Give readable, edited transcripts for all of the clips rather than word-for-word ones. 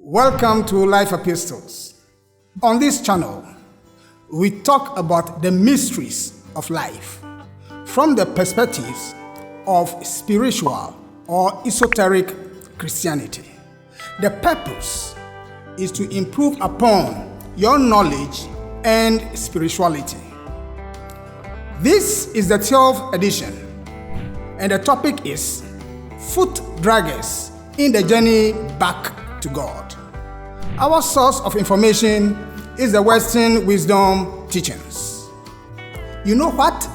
Welcome to Life Epistles. On this channel, we talk about the mysteries of life from the perspectives of spiritual or esoteric Christianity. The purpose is to improve upon your knowledge and spirituality. This is the 12th edition, and the topic is Foot Draggers in the Journey Back to God. Our source of information is the Western Wisdom Teachings. You know what?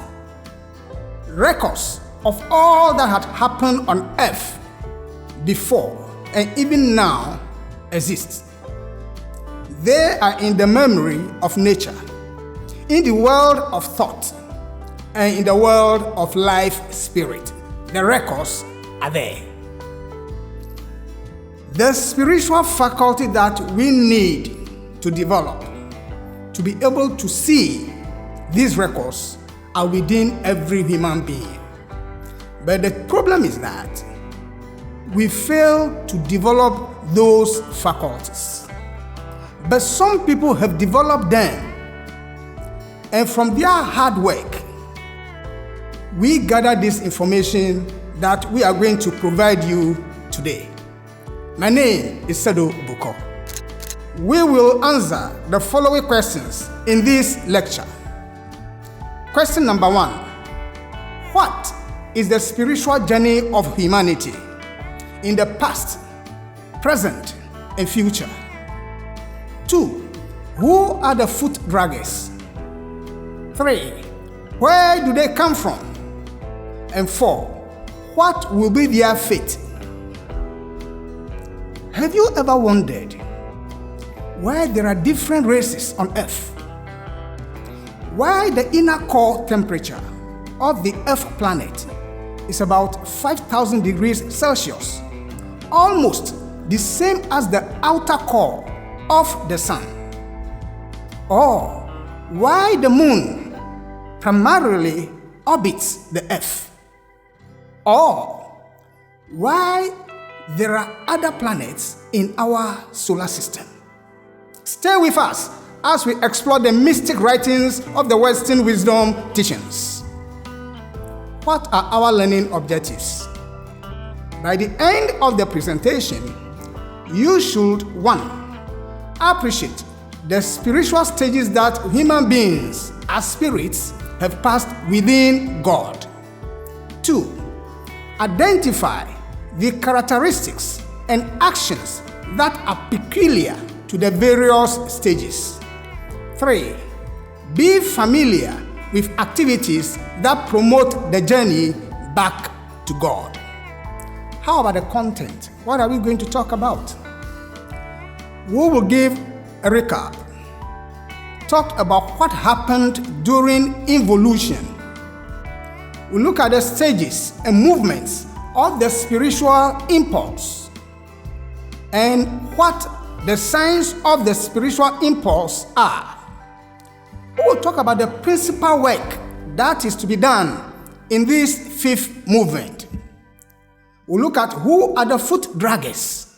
Records of all that had happened on earth before and even now exist. They are in the memory of nature, in the world of thought, and in the world of life spirit. The records are there. The spiritual faculty that we need to develop to be able to see these records are within every human being. But the problem is that we fail to develop those faculties. But some people have developed them, and from their hard work, we gather this information that we are going to provide you today. My name is Seddoh Bokor. We will answer the following questions in this lecture. Question number 1. What is the spiritual journey of humanity in the past, present, and future? 2. Who are the foot draggers? 3. Where do they come from? And 4. What will be their fate? Have you ever wondered why there are different races on Earth? Why the inner core temperature of the Earth planet is about 5,000 degrees Celsius, almost the same as the outer core of the sun? Or why the moon primarily orbits the Earth? Or why there are other planets in our solar system? Stay with us as we explore the mystic writings of the Western Wisdom Teachings. What are our learning objectives? By the end of the presentation, you should 1. Appreciate the spiritual stages that human beings as spirits have passed within God. 2. Identify the characteristics and actions that are peculiar to the various stages. 3. Be familiar with activities that promote the journey back to God. How about the content? What are we going to talk about? We will give a recap. Talk about what happened during involution. We'll look at the stages and movements of the spiritual impulse and what the signs of the spiritual impulse are. We will talk about the principal work that is to be done in this fifth movement. We'll look at who are the foot draggers,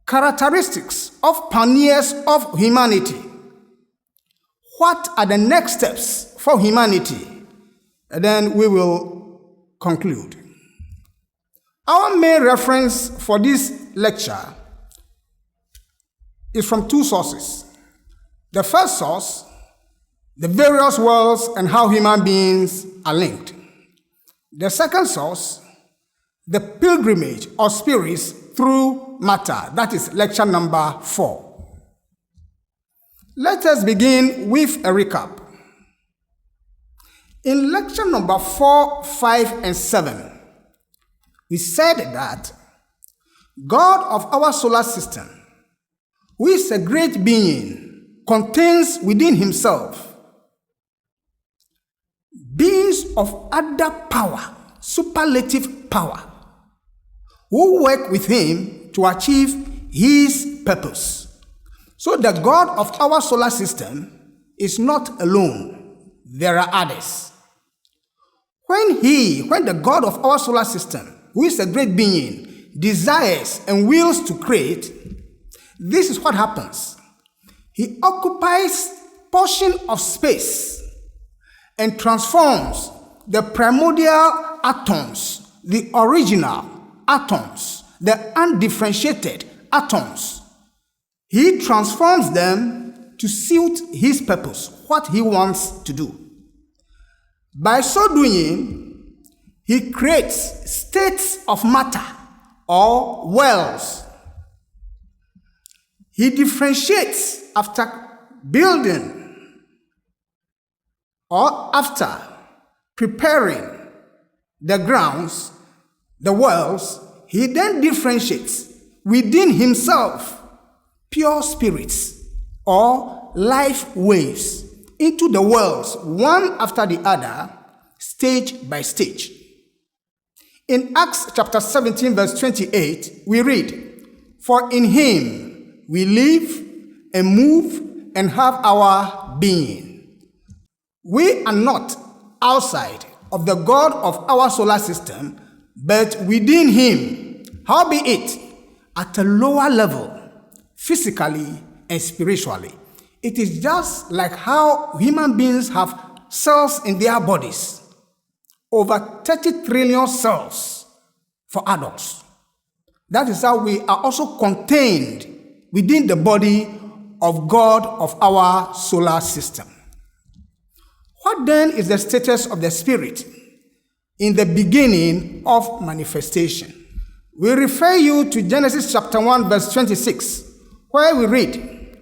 characteristics of pioneers of humanity, what are the next steps for humanity, and then we will conclude. Our main reference for this lecture is from 2 sources. The first source, the various worlds and how human beings are linked. The second source, the pilgrimage of spirits through matter. That is lecture number 4. Let us begin with a recap. In lecture number 4, 5, and 7, we said that God of our solar system, who is a great being, contains within himself beings of other power, superlative power, who work with him to achieve his purpose. So the God of our solar system is not alone. There are others. When the God of our solar system, who is a great being, desires and wills to create, This is what happens. He occupies portion of space and transforms the primordial atoms, the original atoms, the undifferentiated atoms. He transforms them to suit his purpose, what he wants to do. By so doing, he creates states of matter or worlds. He differentiates after building or after preparing the grounds, the worlds. He then differentiates within himself pure spirits or life waves into the worlds, one after the other, stage by stage. In Acts chapter 17, verse 28, we read, "For in him we live and move and have our being." We are not outside of the God of our solar system, but within him, howbeit at a lower level, physically and spiritually. It is just like how human beings have cells in their bodies, over 30 trillion cells for adults. That is how we are also contained within the body of God of our solar system. What then is the status of the spirit in the beginning of manifestation? We refer you to Genesis chapter 1, verse 26, where we read,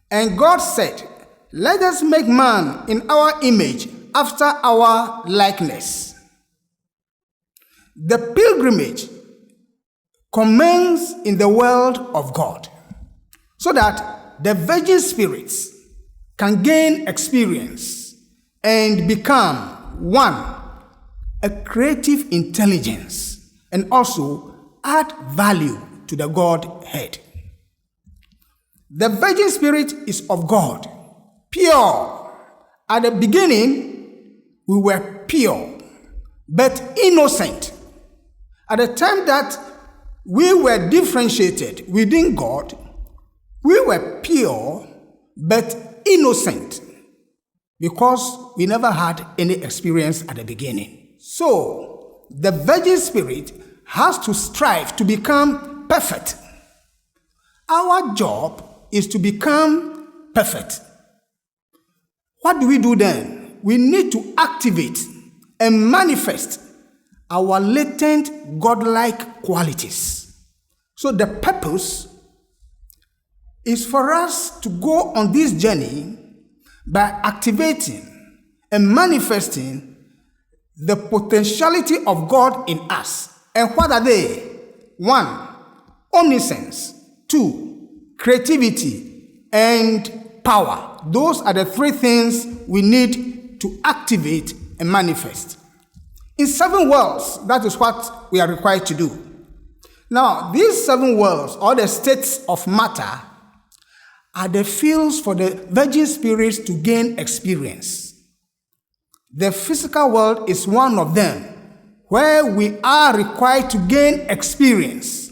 "And God said, let us make man in our image, after our likeness." The pilgrimage commences in the world of God, so that the virgin spirits can gain experience and become, one, a creative intelligence, and also add value to the Godhead. The virgin spirit is of God, pure. At the beginning, we were pure, but innocent. At the time that we were differentiated within God, we were pure, but innocent, because we never had any experience at the beginning. So, the virgin spirit has to strive to become perfect. Our job is to become perfect. What do we do then? We need to activate and manifest our latent godlike qualities. So the purpose is for us to go on this journey by activating and manifesting the potentiality of God in us. And what are they? 1, omniscience. 2, creativity and power. Those are the 3 things we need to activate and manifest. In 7 worlds, that is what we are required to do. Now, these 7 worlds, or the states of matter, are the fields for the virgin spirits to gain experience. The physical world is one of them, where we are required to gain experience.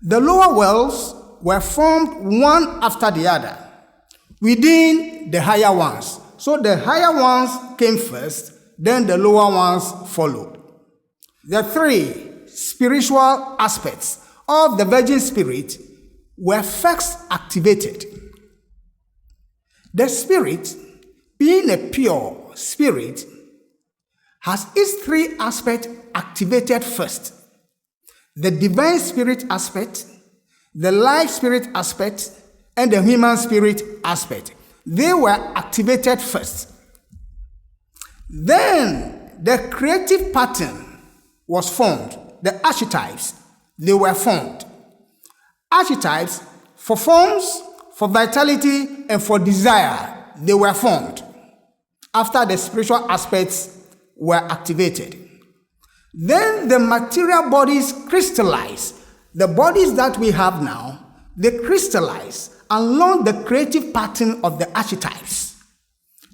The lower worlds were formed one after the other within the higher ones. So the higher ones came first, then the lower ones followed. The 3 spiritual aspects of the virgin spirit were first activated. The spirit, being a pure spirit, has its 3 aspects activated first: the divine spirit aspect, the life spirit aspect, and the human spirit aspect. They were activated first. Then the creative pattern was formed. The archetypes, they were formed. Archetypes for forms, for vitality, and for desire, they were formed after the spiritual aspects were activated. Then the material bodies crystallize. The bodies that we have now, they crystallize along the creative pattern of the archetypes.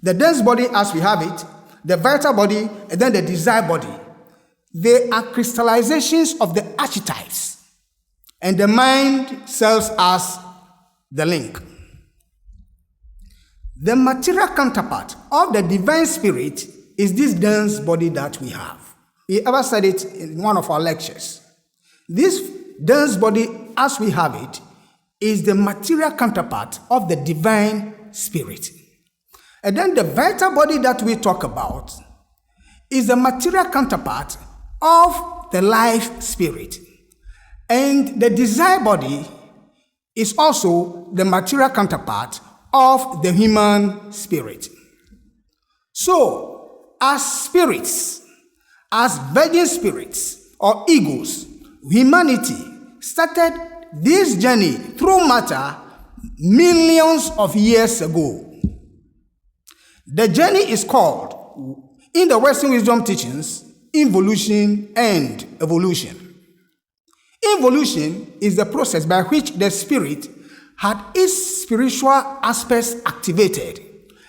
The dense body as we have it, the vital body, and then the desire body. They are crystallizations of the archetypes. And the mind serves as the link. The material counterpart of the divine spirit is this dense body that we have. We ever said it in one of our lectures. This dense body, as we have it, is the material counterpart of the divine spirit. And then the vital body that we talk about is the material counterpart of the life spirit. And the desire body is also the material counterpart of the human spirit. So, as spirits, as virgin spirits or egos, humanity started this journey through matter millions of years ago. The journey is called, in the Western wisdom teachings, Involution and Evolution. Involution is the process by which the spirit had its spiritual aspects activated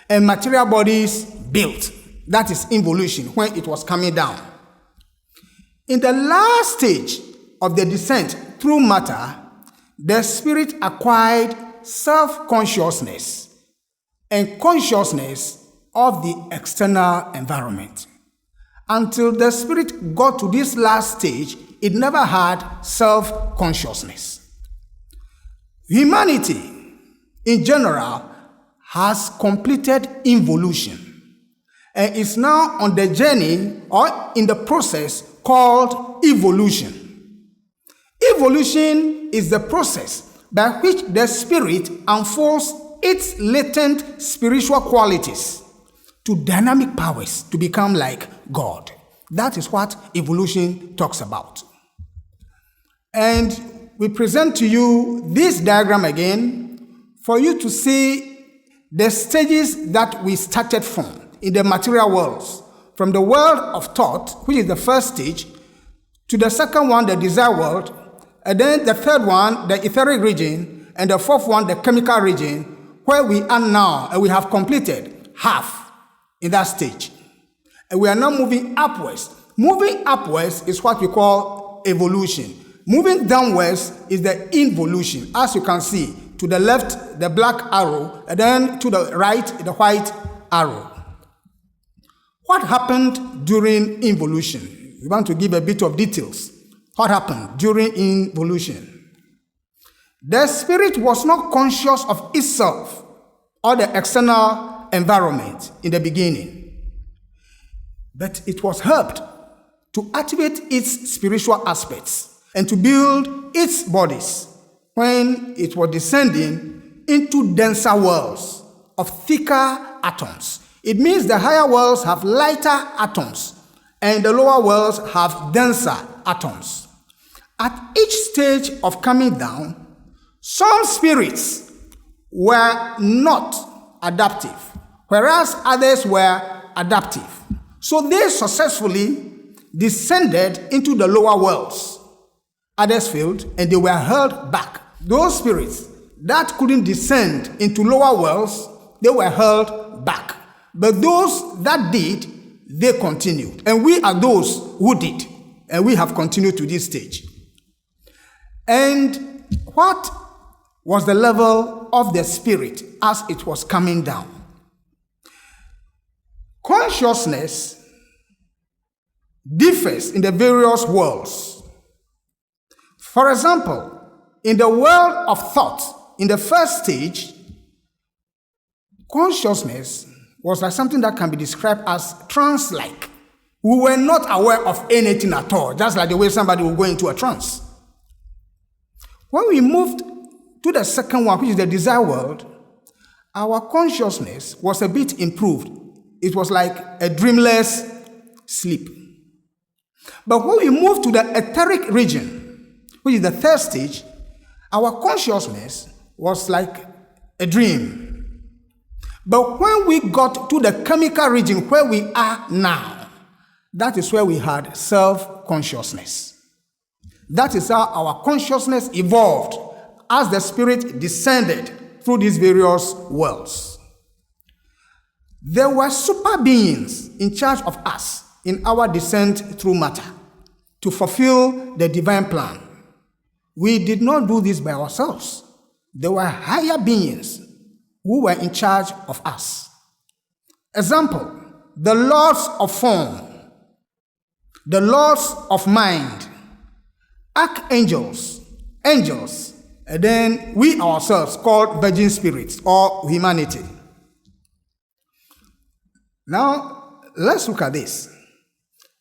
and material bodies built. That is involution, when it was coming down. In the last stage of the descent through matter, the spirit acquired self-consciousness and consciousness of the external environment. Until the spirit got to this last stage, it never had self-consciousness. Humanity, in general, has completed involution and is now on the journey or in the process called evolution. Evolution is the process by which the spirit unfolds its latent spiritual qualities to dynamic powers to become like God. That is what evolution talks about. And we present to you this diagram again for you to see the stages that we started from in the material worlds, from the world of thought, which is the first stage, to the second one, the desire world, and then the third one, the etheric region, and the fourth one, the chemical region, where we are now, and we have completed half in that stage. And we are now moving upwards. Moving upwards is what we call evolution. Moving downwards is the involution. As you can see, to the left, the black arrow, and then to the right, the white arrow. What happened during involution? We want to give a bit of details. What happened during involution? The spirit was not conscious of itself or the external environment in the beginning, but it was helped to activate its spiritual aspects and to build its bodies when it was descending into denser worlds of thicker atoms. It means the higher worlds have lighter atoms and the lower worlds have denser atoms. At each stage of coming down, some spirits were not adaptive, whereas others were adaptive. So they successfully descended into the lower worlds. Others failed and they were held back. Those spirits that couldn't descend into lower worlds, they were held back. But those that did, they continued. And we are those who did. And we have continued to this stage. And what was the level of the spirit as it was coming down? Consciousness differs in the various worlds. For example, in the world of thought, in the first stage, consciousness was like something that can be described as trance-like. We were not aware of anything at all, just like the way somebody will go into a trance. When we moved to the second one, which is the desire world, our consciousness was a bit improved. It was like a dreamless sleep. But when we moved to the etheric region, which is the third stage, our consciousness was like a dream. But when we got to the chemical region where we are now, that is where we had self-consciousness. That is how our consciousness evolved as the spirit descended through these various worlds. There were super beings in charge of us in our descent through matter to fulfill the divine plan. We did not do this by ourselves. there were higher beings who were in charge of us. Example, the lords of form, the lords of mind, archangels, angels, and then we ourselves called virgin spirits or humanity. Now, let's look at this.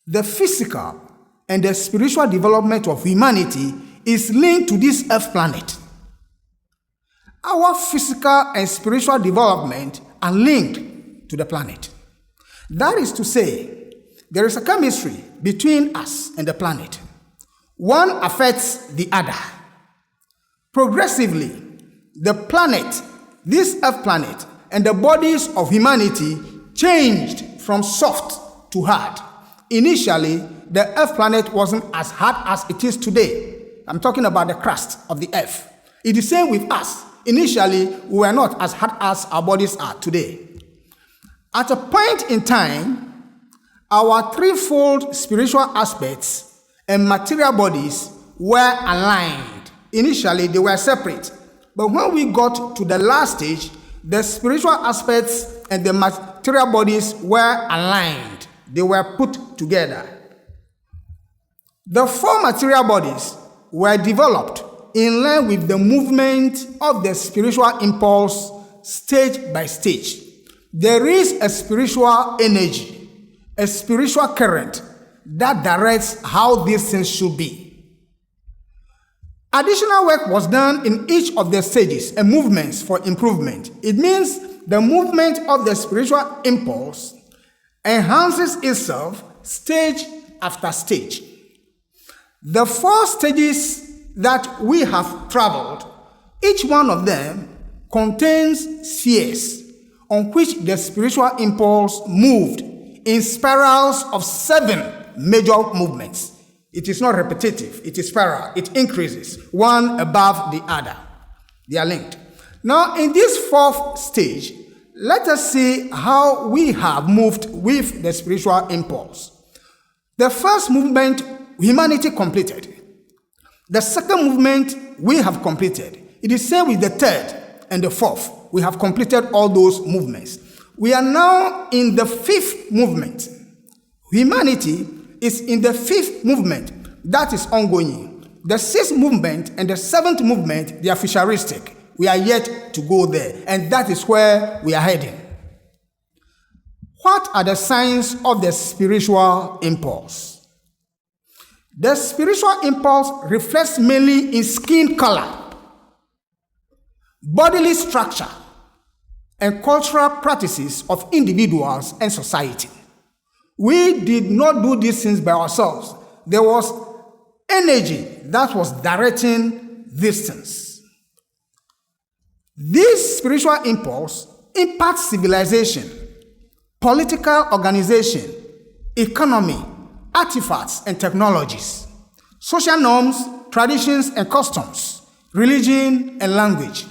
The physical and the spiritual development of humanity is linked to this earth planet. Our physical and spiritual development are linked to the planet. That is to say, there is a chemistry between us and the planet. One affects the other. Progressively, the planet, this earth planet, and the bodies of humanity changed from soft to hard. Initially, the earth planet wasn't as hard as it is today. I'm talking about the crust of the earth. It is the same with us. Initially, we were not as hard as our bodies are today. At a point in time, our threefold spiritual aspects and material bodies were aligned. Initially, they were separate. But when we got to the last stage, the spiritual aspects and the material bodies were aligned. They were put together. The four material bodies were developed in line with the movement of the spiritual impulse stage by stage. There is a spiritual energy, a spiritual current that directs how these things should be. Additional work was done in each of the stages and movements for improvement. It means the movement of the spiritual impulse enhances itself stage after stage. The four stages that we have traveled, each one of them contains spheres on which the spiritual impulse moved in spirals of 7 major movements. It is not repetitive, it is spiral. It increases one above the other. They are linked. Now, in this fourth stage, let us see how we have moved with the spiritual impulse. The first movement, humanity completed. The second movement, we have completed. It is same with the third and the fourth. We have completed all those movements. We are now in the fifth movement. Humanity is in the fifth movement that is ongoing. The sixth movement and the seventh movement, they are futuristic. We are yet to go there, and that is where we are heading. What are the signs of the spiritual impulse? The spiritual impulse reflects mainly in skin color, bodily structure, and cultural practices of individuals and society. We did not do these things by ourselves. There was energy that was directing these things. This spiritual impulse impacts civilization, political organization, economy, artifacts and technologies, social norms, traditions and customs, religion and language.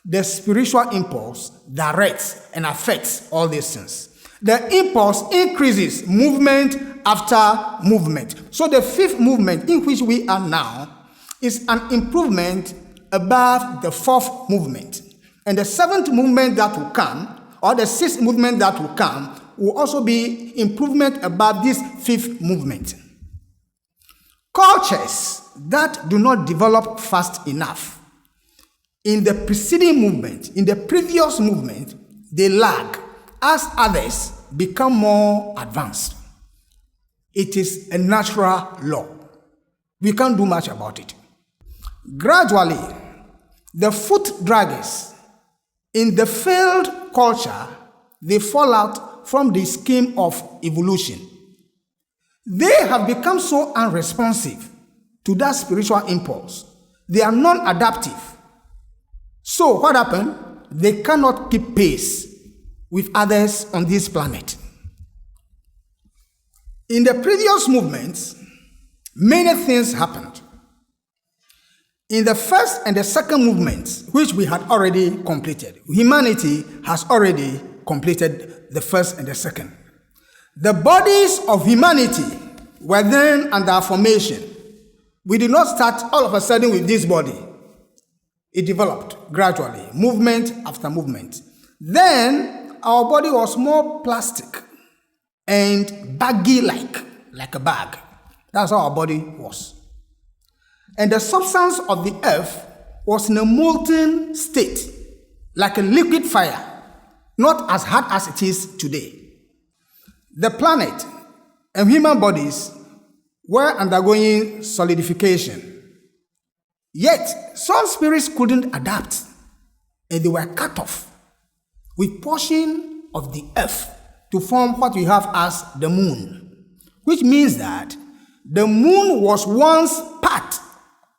The spiritual impulse directs and affects all these things. The impulse increases movement after movement. So the fifth movement in which we are now is an improvement above the fourth movement. And the seventh movement that will come, or the sixth movement that will come, will also be improvement above this fifth movement. Cultures that do not develop fast enough in the preceding movement, in the previous movement, they lag as others become more advanced. It is a natural law. We can't do much about it. Gradually, the foot draggers in the failed culture, they fall out from the scheme of evolution. They have become so unresponsive to that spiritual impulse. They are non-adaptive. So what happened? They cannot keep pace with others on this planet. In the previous movements, many things happened. In the first and the second movements, which we had already completed, humanity has already completed the first and the second. The bodies of humanity were then under formation. We did not start all of a sudden with this body. It developed gradually, movement after movement. Then our body was more plastic and baggy-like a bag. That's how our body was. And the substance of the earth was in a molten state, like a liquid fire, not as hard as it is today. The planet and human bodies were undergoing solidification. Yet, some spirits couldn't adapt, and they were cut off with portion of the earth to form what we have as the moon, which means that the moon was once part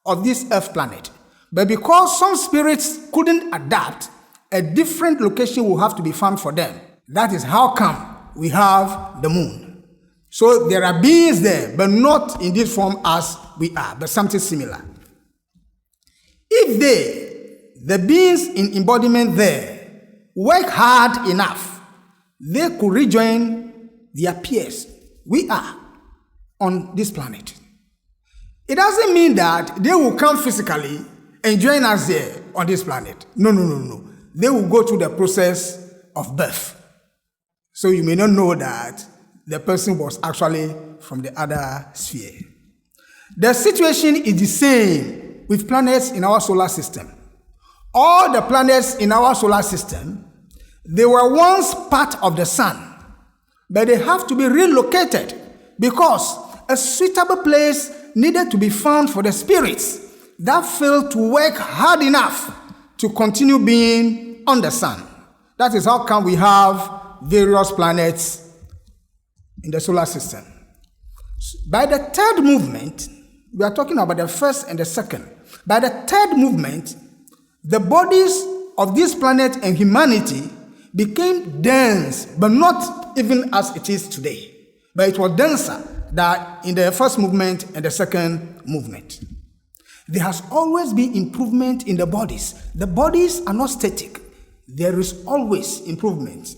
of this earth planet. But because some spirits couldn't adapt, a different location will have to be found for them. That is how come we have the moon. So there are beings there, but not in this form as we are, but something similar. If the beings in embodiment there, work hard enough, they could rejoin their peers. We are on this planet. It doesn't mean that they will come physically and join us here on this planet. No. They will go through the process of birth. So you may not know that the person was actually from the other sphere. The situation is the same with planets in our solar system. All the planets in our solar system, they were once part of the sun, but they have to be relocated because a suitable place needed to be found for the spirits that failed to work hard enough to continue being on the sun. That is how come we have various planets in the solar system. By the third movement, we are talking about the first and the second. By the third movement, the bodies of this planet and humanity became dense, but not even as it is today. But it was denser than in the first movement and the second movement. There has always been improvement in the bodies. The bodies are not static. There is always improvement.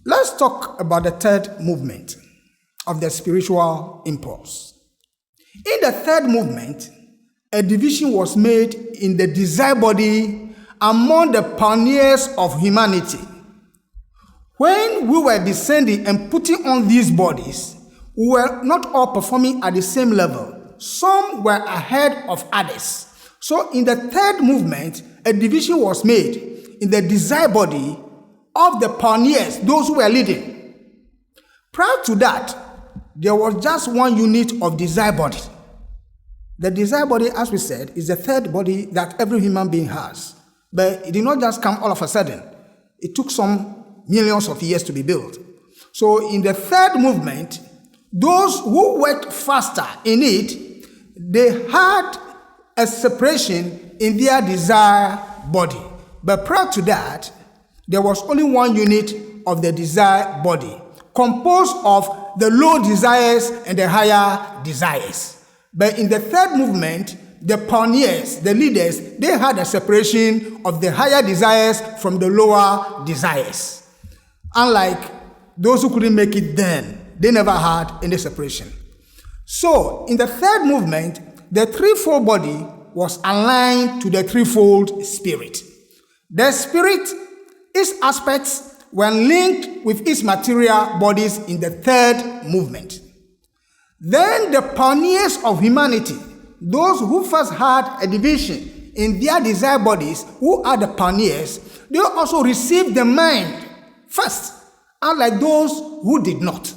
Let's talk about the third movement of the spiritual impulse. In the third movement, a division was made in the desire body among the pioneers of humanity. When we were descending and putting on these bodies, we were not all performing at the same level. Some were ahead of others. So in the third movement, a division was made in the desire body of the pioneers, those who were leading. Prior to that, there was just one unit of desire body. The desire body, as we said, is the third body that every human being has. But it did not just come all of a sudden. It took some millions of years to be built. So in the third movement, those who worked faster in it, they had a separation in their desire body. But prior to that, there was only one unit of the desire body, composed of the low desires and the higher desires. But in the third movement, the pioneers, the leaders, they had a separation of the higher desires from the lower desires. Unlike those who couldn't make it then, they never had any separation. So, in the third movement, the threefold body was aligned to the threefold spirit. The spirit, its aspects were linked with its material bodies in the third movement. Then the pioneers of humanity, those who first had a division in their desire bodies, who are the pioneers, they also received the mind first, unlike those who did not.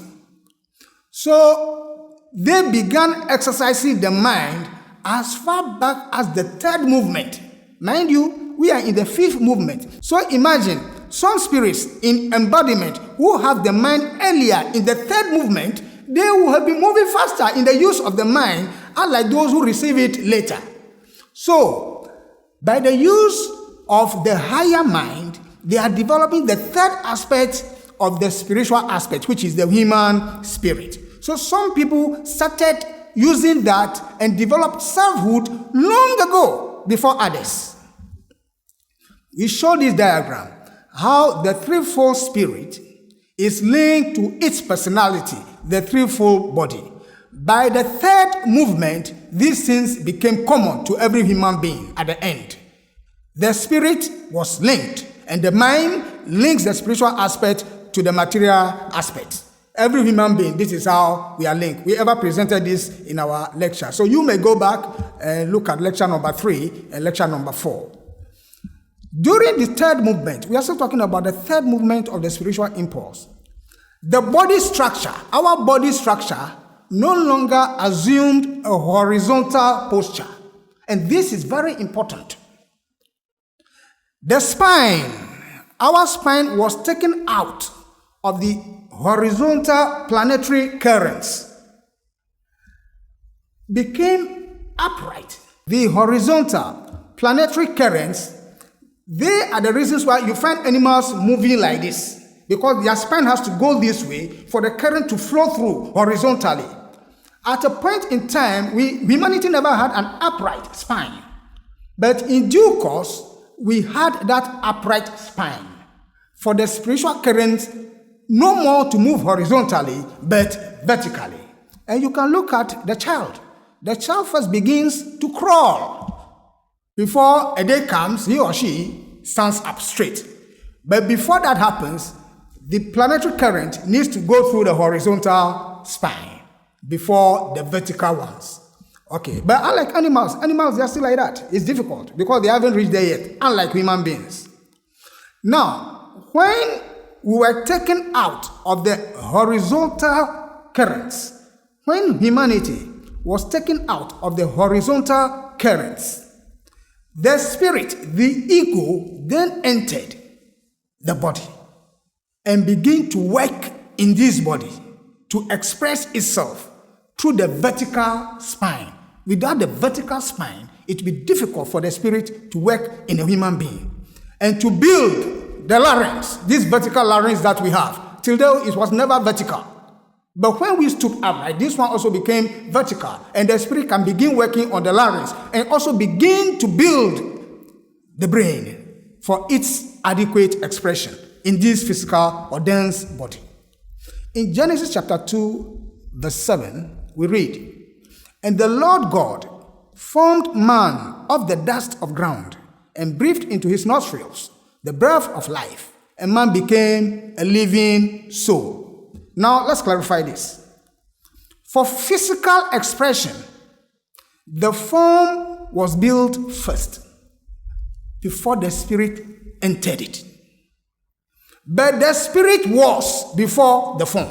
So they began exercising the mind as far back as the third movement. Mind you, we are in the fifth movement. So imagine some spirits in embodiment who have the mind earlier in the third movement, they will have been moving faster in the use of the mind, unlike those who receive it later. So, by the use of the higher mind, they are developing the third aspect of the spiritual aspect, which is the human spirit. So some people started using that and developed selfhood long ago before others. We show this diagram, how the threefold spirit is linked to its personality, the threefold body. By the third movement, these things became common to every human being at the end. The spirit was linked, and the mind links the spiritual aspect to the material aspect. Every human being, this is how we are linked. We ever presented this in our lecture. So you may go back and look at lecture number 3 and lecture number 4. During the third movement, we are still talking about the third movement of the spiritual impulse. The body structure, our body structure, no longer assumed a horizontal posture. And this is very important. The spine, our spine was taken out of the horizontal planetary currents, became upright. The horizontal planetary currents, they are the reasons why you find animals moving like this, because their spine has to go this way for the current to flow through horizontally. At a point in time, humanity never had an upright spine, but in due course, we had that upright spine for the spiritual currents no more to move horizontally, but vertically. And you can look at the child. The child first begins to crawl. Before a day comes, he or she stands up straight. But before that happens, the planetary current needs to go through the horizontal spine before the vertical ones. Okay, but unlike animals, they are still like that. It's difficult because they haven't reached there yet, unlike human beings. Now, when we were taken out of the horizontal currents, when humanity was taken out of the horizontal currents, the spirit, the ego, then entered the body and began to work in this body to express itself through the vertical spine. Without the vertical spine, it would be difficult for the spirit to work in a human being. And to build the larynx, this vertical larynx that we have, till though it was never vertical. But when we stood upright, this one also became vertical, and the spirit can begin working on the larynx and also begin to build the brain for its adequate expression in this physical or dense body. In Genesis chapter 2, verse 7, we read, "And the Lord God formed man of the dust of ground and breathed into his nostrils the breath of life, and man became a living soul." Now, let's clarify this. For physical expression, the form was built first before the spirit entered it. But the spirit was before the form.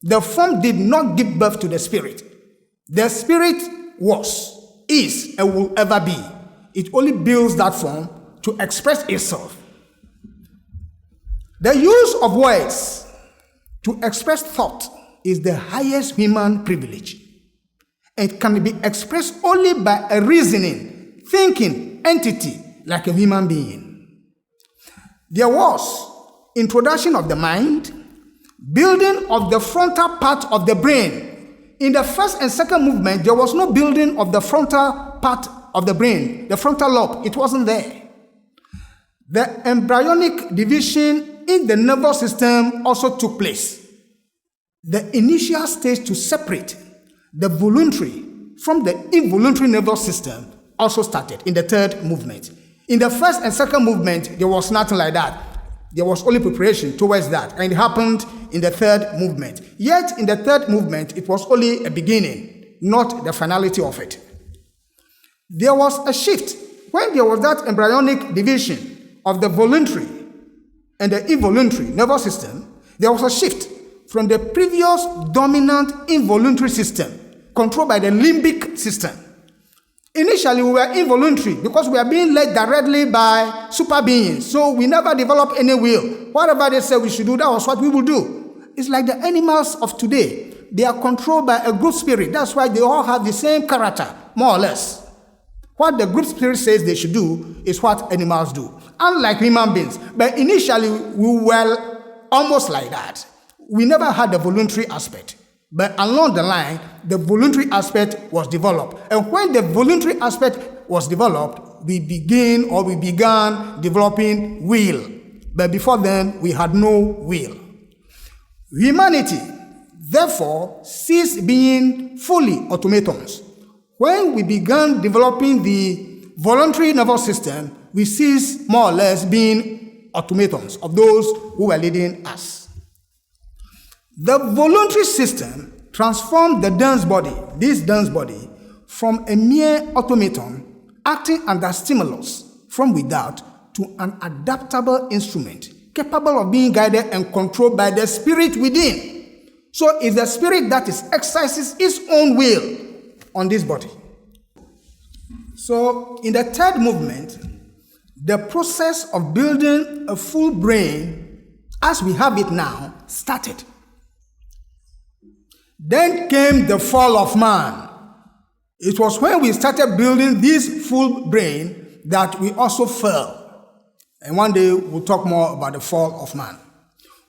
The form did not give birth to the spirit. The spirit was, is, and will ever be. It only builds that form to express itself. The use of words to express thought is the highest human privilege. It can be expressed only by a reasoning, thinking entity like a human being. There was introduction of the mind, building of the frontal part of the brain. In the first and second movement, there was no building of the frontal part of the brain, the frontal lobe. It wasn't there. The embryonic division in the nervous system also took place. The initial stage to separate the voluntary from the involuntary nervous system also started in the third movement. In the first and second movement, there was nothing like that. There was only preparation towards that, and it happened in the third movement. Yet, in the third movement, it was only a beginning, not the finality of it. There was a shift. When there was that embryonic division of the voluntary and the involuntary nervous system, there was a shift from the previous dominant involuntary system, controlled by the limbic system. Initially, we were involuntary because we are being led directly by super beings. So we never developed any will. Whatever they said we should do, that was what we will do. It's like the animals of today. They are controlled by a group spirit. That's why they all have the same character, more or less. What the group spirit says they should do is what animals do, unlike human beings. But initially, we were almost like that. We never had the voluntary aspect. But along the line, the voluntary aspect was developed. And when the voluntary aspect was developed, we began developing will. But before then, we had no will. Humanity therefore ceased being fully automatons. When we began developing the voluntary nervous system, we ceased more or less being automatons of those who were leading us. The voluntary system transformed the dense body, this dense body, from a mere automaton acting under stimulus from without to an adaptable instrument capable of being guided and controlled by the spirit within. So it's the spirit that exercises its own will on this body. So in the third movement, the process of building a full brain as we have it now started. Then came the fall of man. It was when we started building this full brain that we also fell. And one day we'll talk more about the fall of man.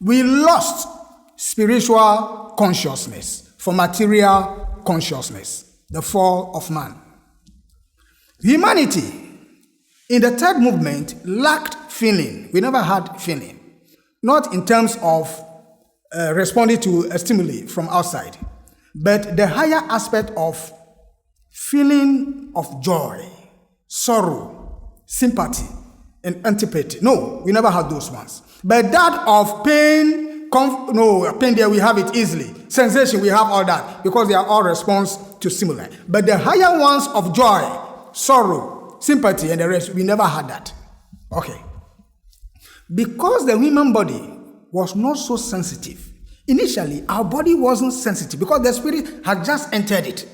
We lost spiritual consciousness for material consciousness, the fall of man. Humanity in the third movement lacked feeling. We never had feeling, not in terms of responding to a stimuli from outside, but the higher aspect of feeling of joy, sorrow, sympathy, and antipathy. No, we never had those ones. But that of pain, pain there we have it easily. Sensation, we have all that because they are all response to stimuli. But the higher ones of joy, sorrow, sympathy, and the rest, we never had that. Okay. Because the human body was not so sensitive. Initially, our body wasn't sensitive because the spirit had just entered it.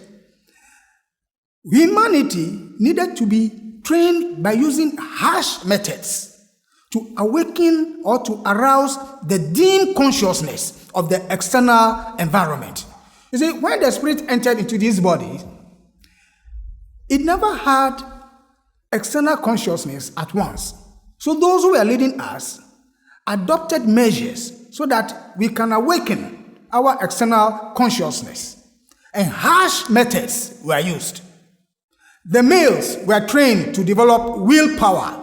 Humanity needed to be trained by using harsh methods to awaken or to arouse the dim consciousness of the external environment. You see, when the spirit entered into this body, it never had external consciousness at once. So those who were leading us adopted measures so that we can awaken our external consciousness. And harsh methods were used. The males were trained to develop willpower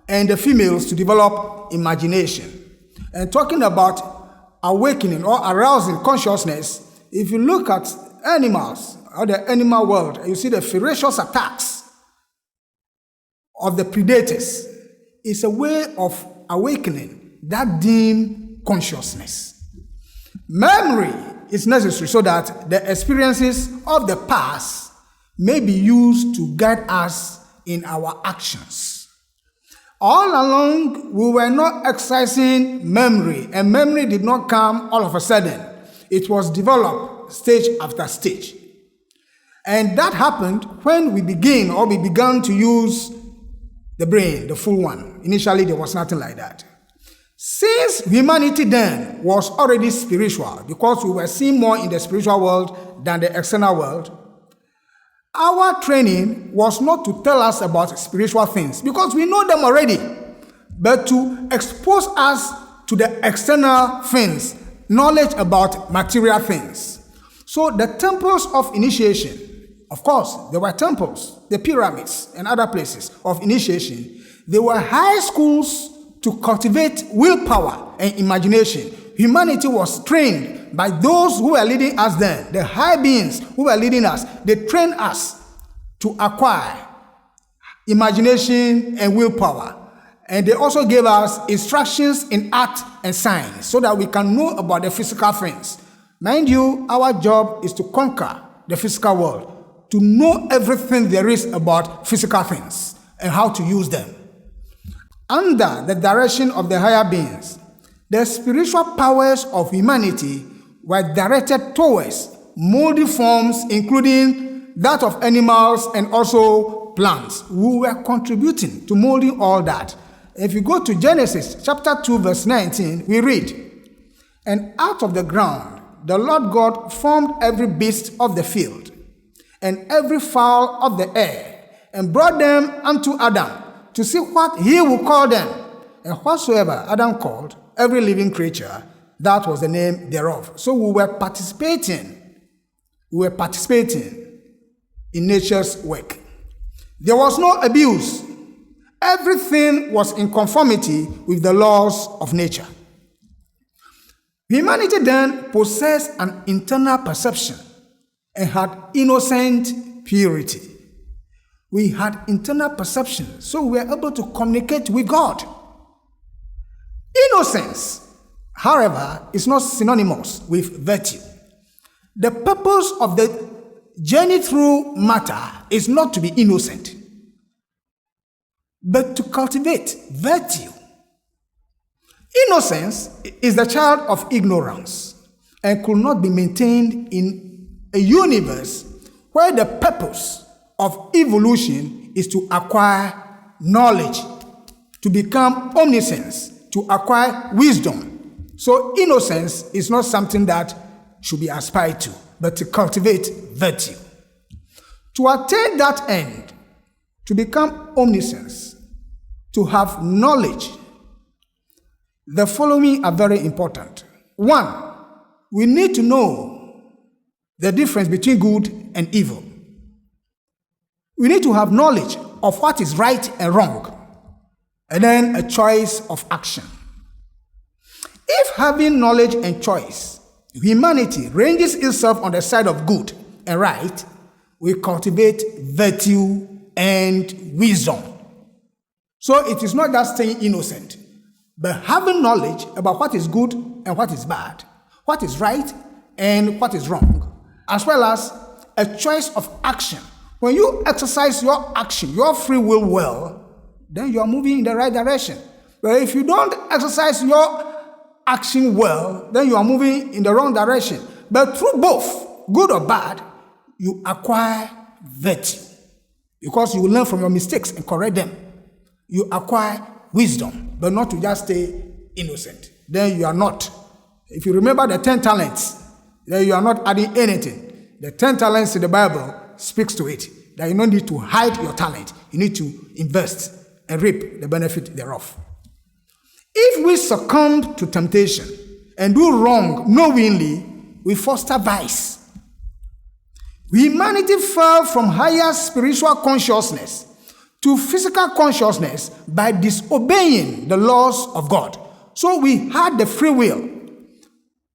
and the females to develop imagination. And talking about awakening or arousing consciousness, if you look at animals or the animal world, you see the ferocious attacks of the predators. It's a way of awakening that dim consciousness. Memory is necessary so that the experiences of the past may be used to guide us in our actions. All along, we were not exercising memory, and memory did not come all of a sudden. It was developed stage after stage. And that happened when we began to use the brain, the full one. Initially, there was nothing like that. Since humanity then was already spiritual, because we were seeing more in the spiritual world than the external world, our training was not to tell us about spiritual things, because we know them already, but to expose us to the external things, knowledge about material things. So the temples of initiation, of course, there were temples, the pyramids and other places of initiation. They were high schools to cultivate willpower and imagination. Humanity was trained by those who were leading us then, the high beings who were leading us. They trained us to acquire imagination and willpower. And they also gave us instructions in art and science so that we can know about the physical things. Mind you, our job is to conquer the physical world, to know everything there is about physical things and how to use them. Under the direction of the higher beings, the spiritual powers of humanity were directed towards moldy forms, including that of animals and also plants, who were contributing to molding all that. If you go to Genesis chapter 2, verse 19, we read, "And out of the ground the Lord God formed every beast of the field, and every fowl of the air, and brought them unto Adam, to see what he would call them. And whatsoever Adam called every living creature, that was the name thereof." So we were participating in nature's work. There was no abuse. Everything was in conformity with the laws of nature. Humanity then possessed an internal perception and had innocent purity. We had internal perception, so we were able to communicate with God. Innocence, however, is not synonymous with virtue. The purpose of the journey through matter is not to be innocent, but to cultivate virtue. Innocence is the child of ignorance and could not be maintained in a universe where the purpose of evolution is to acquire knowledge, to become omniscience, to acquire wisdom. So innocence is not something that should be aspired to, but to cultivate virtue. To attain that end, to become omniscience, to have knowledge, the following are very important. One, we need to know the difference between good and evil. We need to have knowledge of what is right and wrong, and then a choice of action. If having knowledge and choice, humanity ranges itself on the side of good and right, we cultivate virtue and wisdom. So it is not just staying innocent, but having knowledge about what is good and what is bad, what is right and what is wrong, as well as a choice of action. When you exercise your action, your free will well, then you are moving in the right direction. But if you don't exercise your action well, then you are moving in the wrong direction. But through both, good or bad, you acquire virtue, because you will learn from your mistakes and correct them. You acquire wisdom, but not to just stay innocent. Then you are not. If you remember the 10 talents, then you are not adding anything. The 10 talents in the Bible speaks to it, that you don't need to hide your talent. You need to invest and reap the benefit thereof. If we succumb to temptation and do wrong knowingly, we foster vice. Humanity fell from higher spiritual consciousness to physical consciousness by disobeying the laws of God. So we had the free will.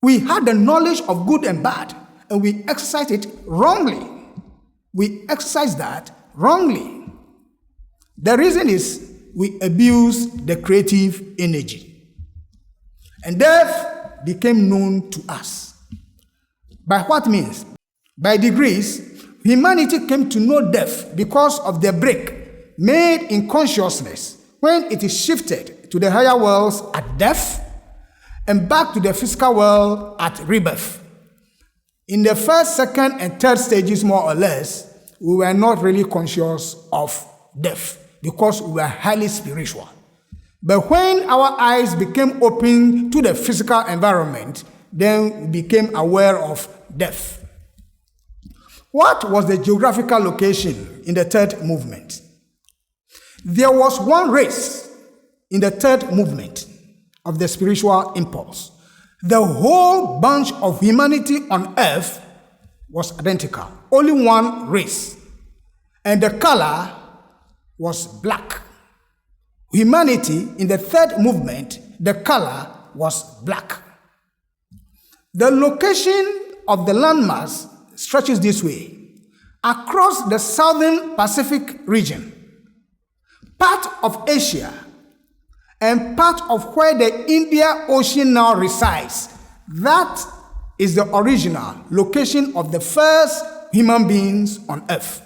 We had the knowledge of good and bad, and we exercised it wrongly. We exercised that wrongly. The reason is we abused the creative energy. And death became known to us. By what means? By degrees, humanity came to know death because of the break made in consciousness when it is shifted to the higher worlds at death and back to the physical world at rebirth. In the first, second, and third stages, more or less, we were not really conscious of death because we were highly spiritual. But when our eyes became open to the physical environment, then we became aware of death. What was the geographical location in the third movement? There was one race in the third movement of the spiritual impulse. The whole bunch of humanity on earth was identical. Only one race. And the color was black. Humanity in the third movement, the color was black. The location of the landmass stretches this way. Across the southern Pacific region, part of Asia, and part of where the Indian Ocean now resides, that is the original location of the first human beings on earth.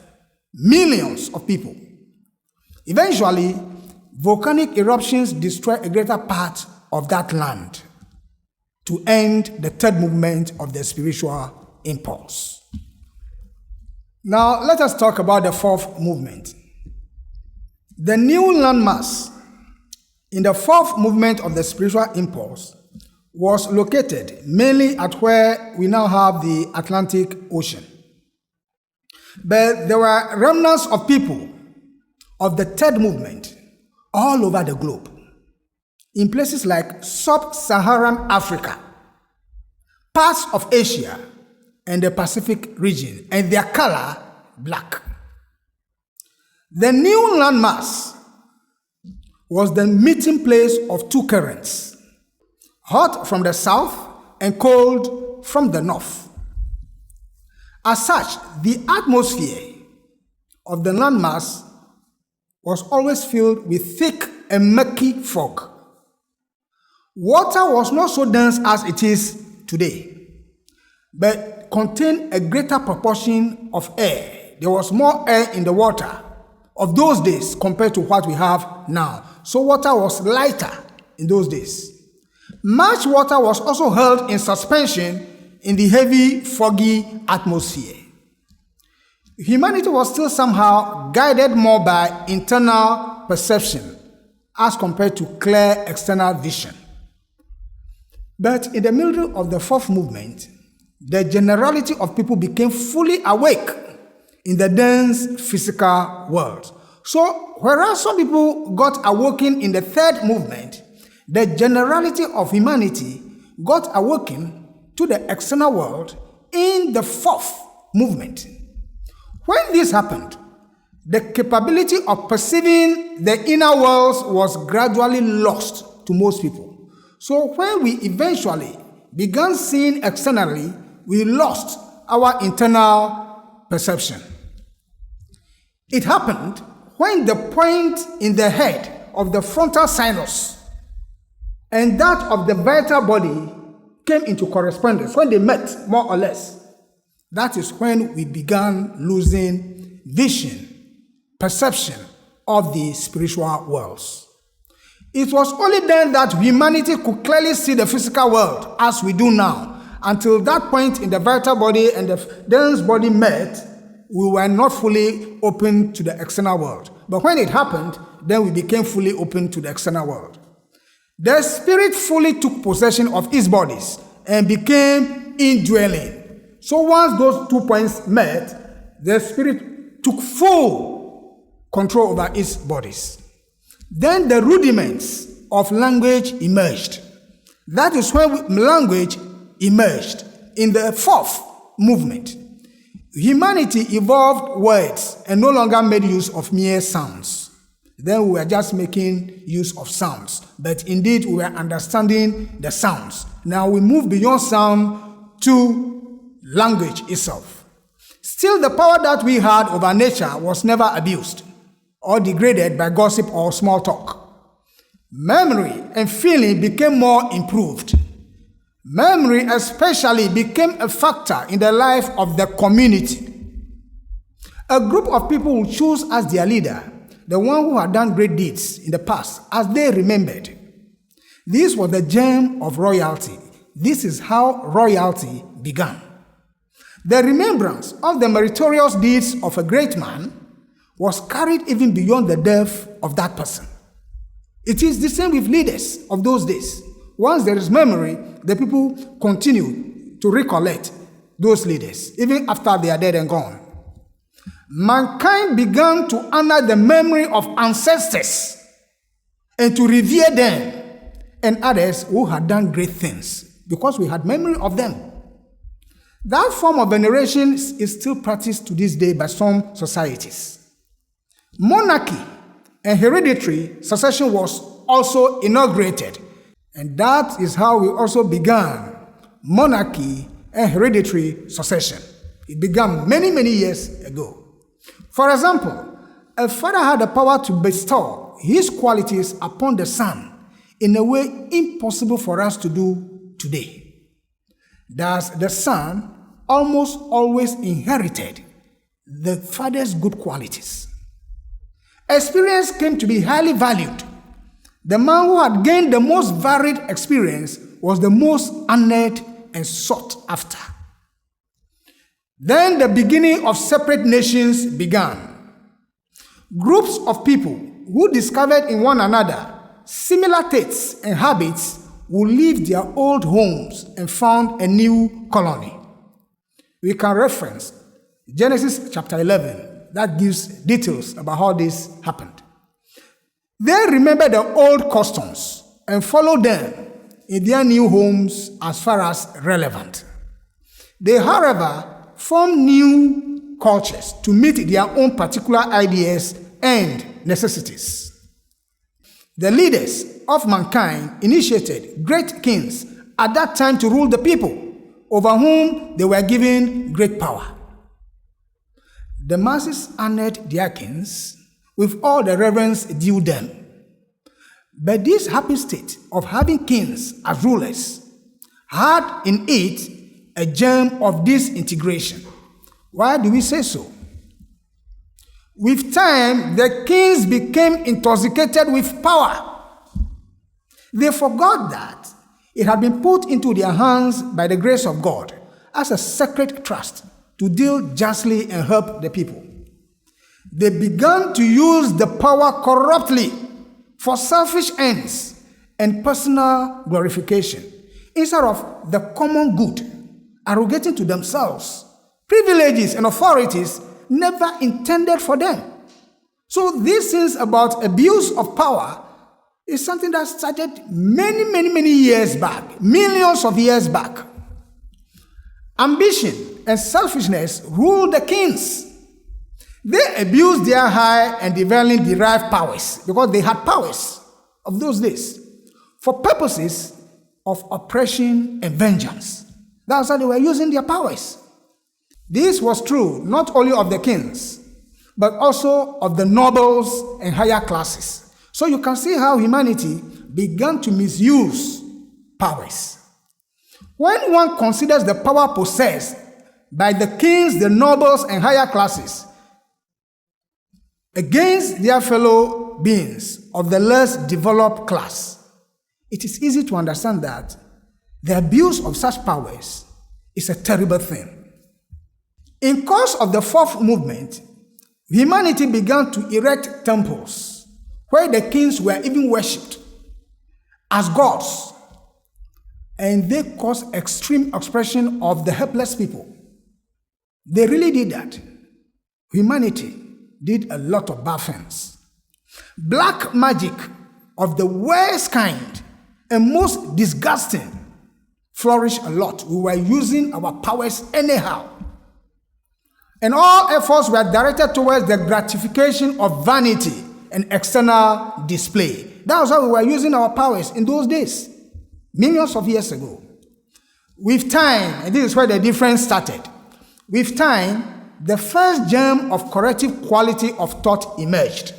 Millions of people. Eventually, volcanic eruptions destroy a greater part of that land to end the third movement of the spiritual impulse. Now, let us talk about the fourth movement. The new landmass in the fourth movement of the spiritual impulse was located mainly at where we now have the Atlantic Ocean. But there were remnants of people of the third movement all over the globe, in places like sub-Saharan Africa, parts of Asia, and the Pacific region, and their color black. The new landmass was the meeting place of two currents, hot from the south, and cold from the north. As such, the atmosphere of the landmass was always filled with thick and murky fog. Water was not so dense as it is today, but contained a greater proportion of air. There was more air in the water of those days compared to what we have now. So water was lighter in those days. Much water was also held in suspension in the heavy, foggy atmosphere. Humanity was still somehow guided more by internal perception as compared to clear external vision. But in the middle of the fourth movement, the generality of people became fully awake in the dense physical world. So, whereas some people got awoken in the third movement, the generality of humanity got awoken to the external world in the fourth movement. When this happened, the capability of perceiving the inner worlds was gradually lost to most people. So when we eventually began seeing externally, we lost our internal perception. It happened when the point in the head of the frontal sinus and that of the vital body came into correspondence, when they met more or less. That is when we began losing vision, perception of the spiritual worlds. It was only then that humanity could clearly see the physical world as we do now. Until that point in the vital body and the dense body met, we were not fully open to the external world. But when it happened, then we became fully open to the external world. The spirit fully took possession of its bodies and became indwelling. So once those 2 points met, the spirit took full control over its bodies. Then the rudiments of language emerged. That is when language emerged in the fourth movement. Humanity evolved words and no longer made use of mere sounds. Then we were just making use of sounds, but indeed we were understanding the sounds. Now we move beyond sound to language itself. Still, the power that we had over nature was never abused or degraded by gossip or small talk. Memory and feeling became more improved. Memory especially became a factor in the life of the community. A group of people would choose as their leader the one who had done great deeds in the past, as they remembered. This was the germ of royalty. This is how royalty began. The remembrance of the meritorious deeds of a great man was carried even beyond the death of that person. It is the same with leaders of those days. Once there is memory, the people continue to recollect those leaders, even after they are dead and gone. Mankind began to honor the memory of ancestors and to revere them and others who had done great things because we had memory of them. That form of veneration is still practiced to this day by some societies. Monarchy and hereditary succession was also inaugurated, and that is how we also began monarchy and hereditary succession. It began many, many years ago. For example, a father had the power to bestow his qualities upon the son in a way impossible for us to do today. Thus, the son almost always inherited the father's good qualities. Experience came to be highly valued. The man who had gained the most varied experience was the most honored and sought after. Then the beginning of separate nations began. Groups of people who discovered in one another similar tastes and habits would leave their old homes and found a new colony. We can reference Genesis chapter 11. That gives details about how this happened. They remember the old customs and followed them in their new homes as far as relevant. They, however, formed new cultures to meet their own particular ideas and necessities. The leaders of mankind initiated great kings at that time to rule the people, over whom they were given great power. The masses honored their kings with all the reverence due them. But this happy state of having kings as rulers had in it a germ of disintegration. Why do we say so? With time, the kings became intoxicated with power. They forgot that it had been put into their hands by the grace of God as a sacred trust to deal justly and help the people. They began to use the power corruptly for selfish ends and personal glorification instead of the common good, arrogating to themselves privileges and authorities never intended for them. So these things about abuse of power is something that started many years back, millions of years back. Ambition and selfishness ruled the kings. They abused their high and divinely derived powers, because they had powers of those days, for purposes of oppression and vengeance. That's how they were using their powers. This was true not only of the kings, but also of the nobles and higher classes. So you can see how humanity began to misuse powers. When one considers the power possessed by the kings, the nobles, and higher classes against their fellow beings of the less developed class, it is easy to understand that the abuse of such powers is a terrible thing. In course of the fourth movement, humanity began to erect temples where the kings were even worshipped as gods, and they caused extreme oppression of the helpless people. They really did that. Humanity did a lot of bad things. Black magic of the worst kind and most disgusting flourished a lot. We were using our powers anyhow. And all efforts were directed towards the gratification of vanity and external display. That was how we were using our powers in those days, millions of years ago. With time, and this is where the difference started, with time, the first germ of corrective quality of thought emerged.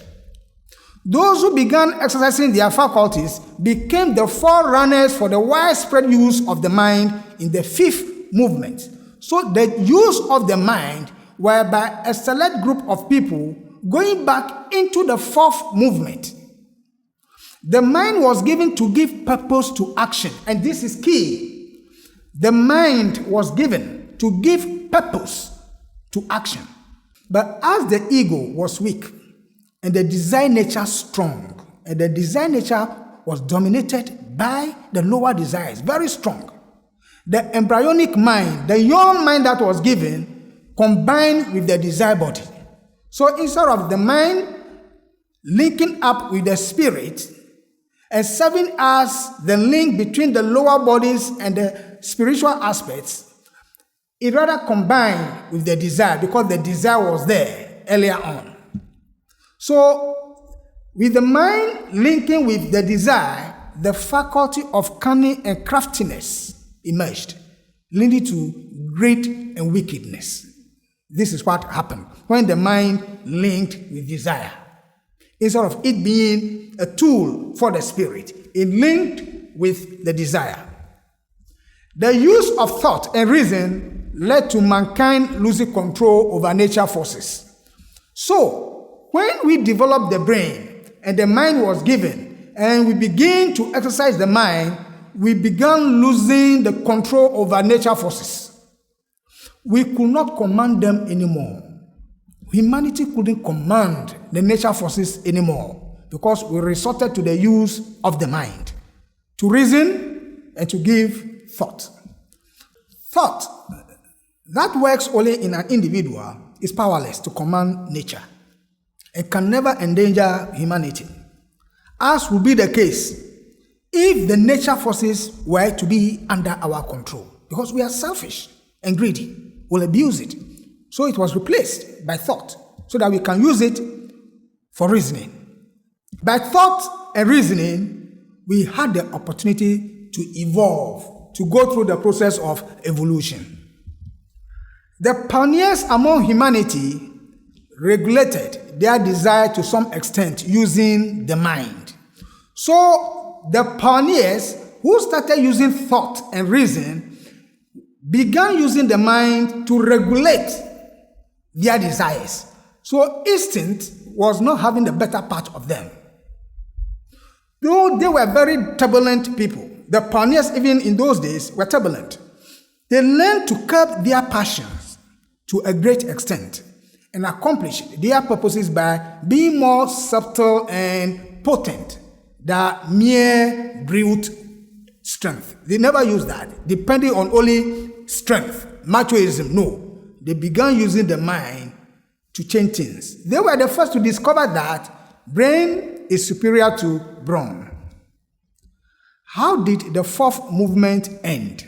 Those who began exercising their faculties became the forerunners for the widespread use of the mind in the fifth movement. So the use of the mind were by a select group of people going back into the fourth movement. The mind was given to give purpose to action, and this is key. The mind was given to give purpose to action. But as the ego was weak and the desire nature strong, and the desire nature was dominated by the lower desires, very strong, the embryonic mind, the young mind that was given, combined with the desire body. So instead of the mind linking up with the spirit and serving as the link between the lower bodies and the spiritual aspects, it rather combined with the desire, because the desire was there earlier on. So with the mind linking with the desire, the faculty of cunning and craftiness emerged, leading to great and wickedness. This is what happened when the mind linked with desire. Instead of it being a tool for the spirit, it linked with the desire. The use of thought and reason led to mankind losing control over nature forces. So, when we developed the brain and the mind was given, and we begin to exercise the mind, we began losing the control over nature forces. We could not command them anymore. Humanity couldn't command the nature forces anymore, because we resorted to the use of the mind to reason and to give thought. Thought that works only in an individual is powerless to command nature and can never endanger humanity, as would be the case if the nature forces were to be under our control, because we are selfish and greedy. We'll abuse it. So it was replaced by thought, so that we can use it for reasoning. By thought and reasoning, we had the opportunity to evolve to go through the process of evolution. The pioneers among humanity regulated their desire to some extent using the mind. So the pioneers who started using thought and reason began using the mind to regulate their desires. So instinct was not having the better part of them. Though they were very turbulent people, the pioneers even in those days were turbulent. They learned to curb their passions to a great extent and accomplish their purposes by being more subtle and potent than mere brute strength. They never used that, depending on only strength, machoism. No, they began using the mind to change things. They were the first to discover that brain is superior to brawn. How did the fourth movement end?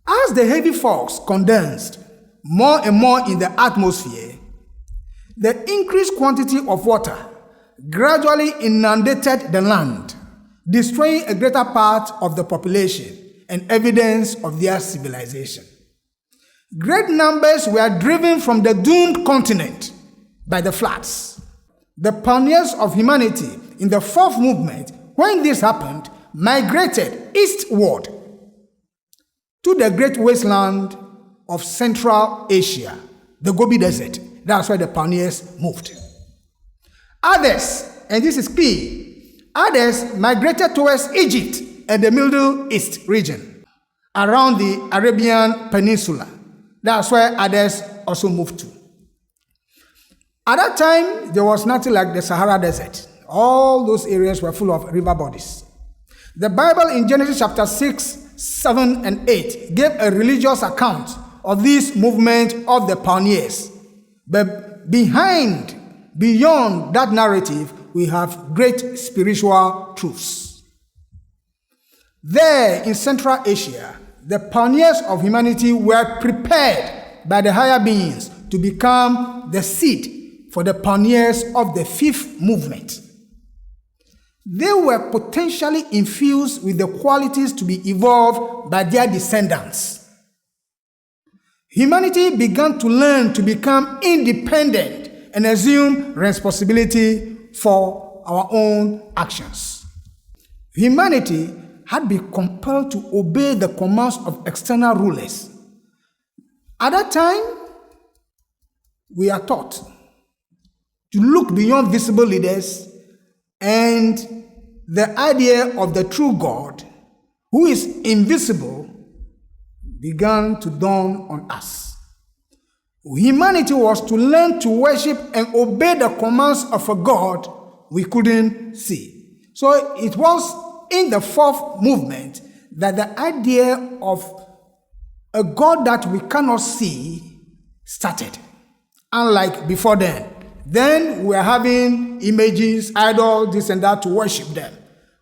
As the heavy fogs condensed more and more in the atmosphere, the increased quantity of water gradually inundated the land, destroying a greater part of the population and evidence of their civilization. Great numbers were driven from the doomed continent by the floods. The pioneers of humanity in the fourth movement, when this happened, migrated eastward to the great wasteland of Central Asia, the Gobi Desert. That's where the pioneers moved. Others, and this is key, others migrated towards Egypt and the Middle East region, around the Arabian Peninsula. That's where others also moved to. At that time, there was nothing like the Sahara Desert. All those areas were full of river bodies. The Bible in Genesis chapter 6, 7, and 8 gave a religious account of this movement of the pioneers. But beyond that narrative, we have great spiritual truths. There in Central Asia, the pioneers of humanity were prepared by the higher beings to become the seed for the pioneers of the fifth movement. They were potentially infused with the qualities to be evolved by their descendants. Humanity began to learn to become independent and assume responsibility for our own actions. Humanity had been compelled to obey the commands of external rulers. At that time, we are taught to look beyond visible leaders, and the idea of the true God, who is invisible, began to dawn on us. Humanity was to learn to worship and obey the commands of a God we couldn't see. So it was in the fourth movement that the idea of a God that we cannot see started. Unlike before then. Then we are having images, idols, this and that to worship them.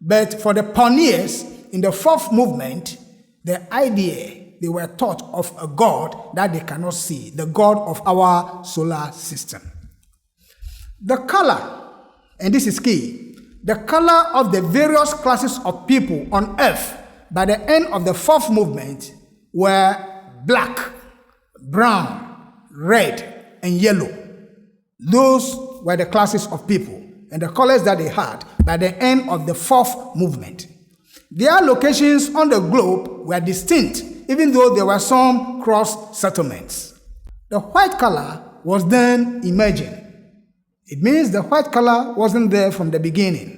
But for the pioneers in the fourth movement, the idea, they were taught of a God that they cannot see, the God of our solar system. The color, and this is key, the color of the various classes of people on earth by the end of the fourth movement were black, brown, red, and yellow. Those were the classes of people and the colors that they had by the end of the fourth movement. Their locations on the globe were distinct, even though there were some cross settlements. The white color was then emerging. It means the white color wasn't there from the beginning.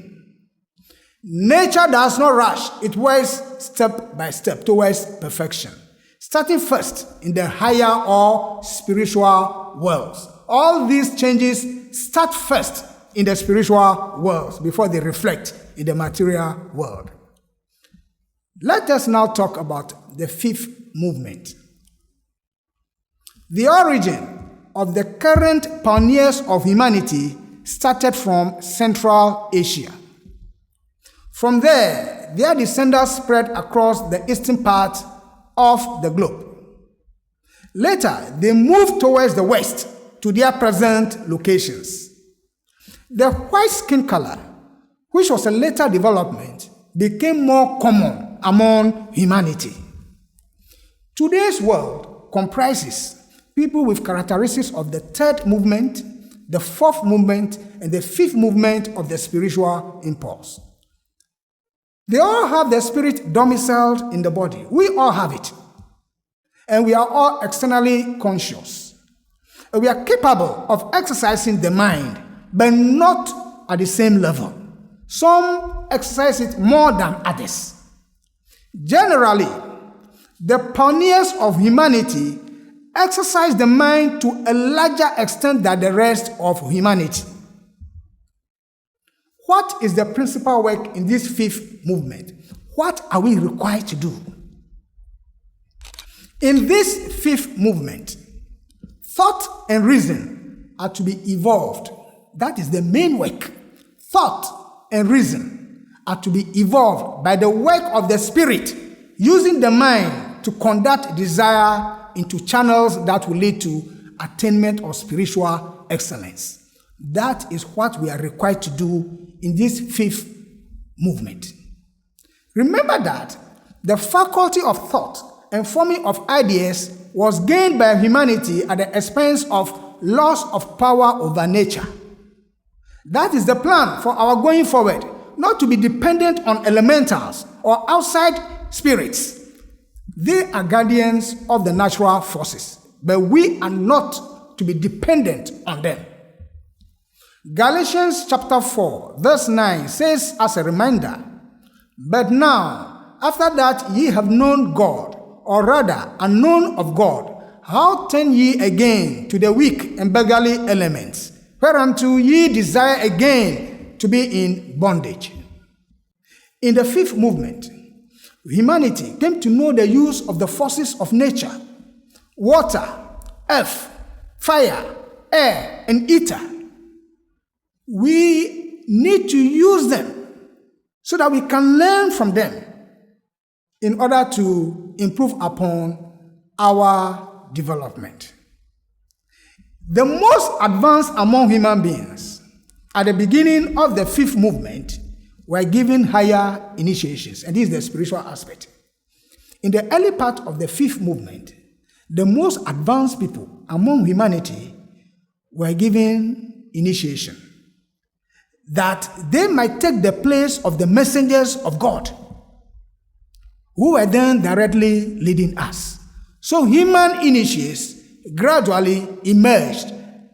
Nature does not rush. It works step by step towards perfection, starting first in the higher or spiritual worlds. All these changes start first in the spiritual worlds before they reflect in the material world. Let us now talk about the fifth movement. The origin of the current pioneers of humanity started from Central Asia. From there, their descendants spread across the eastern part of the globe. Later, they moved towards the west to their present locations. The white skin color, which was a later development, became more common among humanity. Today's world comprises people with characteristics of the third movement, the fourth movement, and the fifth movement of the spiritual impulse. They all have the spirit domiciled in the body. We all have it. And we are all externally conscious. We are capable of exercising the mind, but not at the same level. Some exercise it more than others. Generally, the pioneers of humanity exercise the mind to a larger extent than the rest of humanity. What is the principal work in this fifth movement? What are we required to do? In this fifth movement, thought and reason are to be evolved. That is the main work. Thought and reason are to be evolved by the work of the spirit, using the mind to conduct desire into channels that will lead to attainment of spiritual excellence. That is what we are required to do in this fifth movement. Remember that the faculty of thought and forming of ideas was gained by humanity at the expense of loss of power over nature. That is the plan for our going forward, not to be dependent on elementals or outside spirits. They are guardians of the natural forces, but we are not to be dependent on them. Galatians chapter 4, verse 9 says as a reminder, "But now, after that ye have known God, or rather are known of God, how turn ye again to the weak and beggarly elements, whereunto ye desire again to be in bondage?" In the fifth movement, humanity came to know the use of the forces of nature: water, earth, fire, air, and ether. We need to use them so that we can learn from them in order to improve upon our development. The most advanced among human beings at the beginning of the fifth movement were given higher initiations, and this is the spiritual aspect. In the early part of the fifth movement, the most advanced people among humanity were given initiation, that they might take the place of the messengers of God, who were then directly leading us. So human initiates gradually emerged,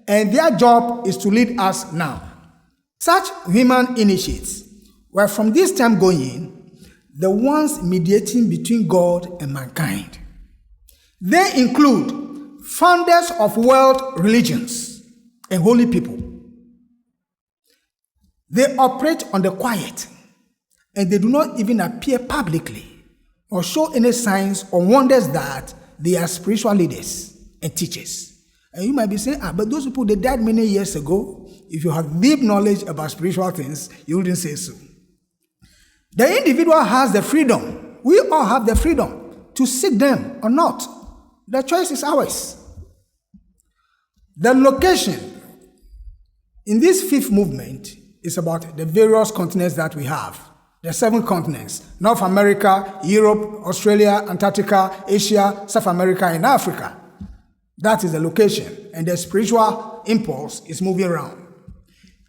and their job is to lead us now. Such human initiates were from this time going the ones mediating between God and mankind. They include founders of world religions and holy people. They operate on the quiet, and they do not even appear publicly or show any signs or wonders that they are spiritual leaders and teachers. And you might be saying, but those people, they died many years ago. If you have deep knowledge about spiritual things, you wouldn't say so. The individual has the freedom. We all have the freedom to seek them or not. The choice is ours. The location in this fifth movement is about the various continents that we have. The 7 continents: North America, Europe, Australia, Antarctica, Asia, South America, and Africa. That is the location, and the spiritual impulse is moving around.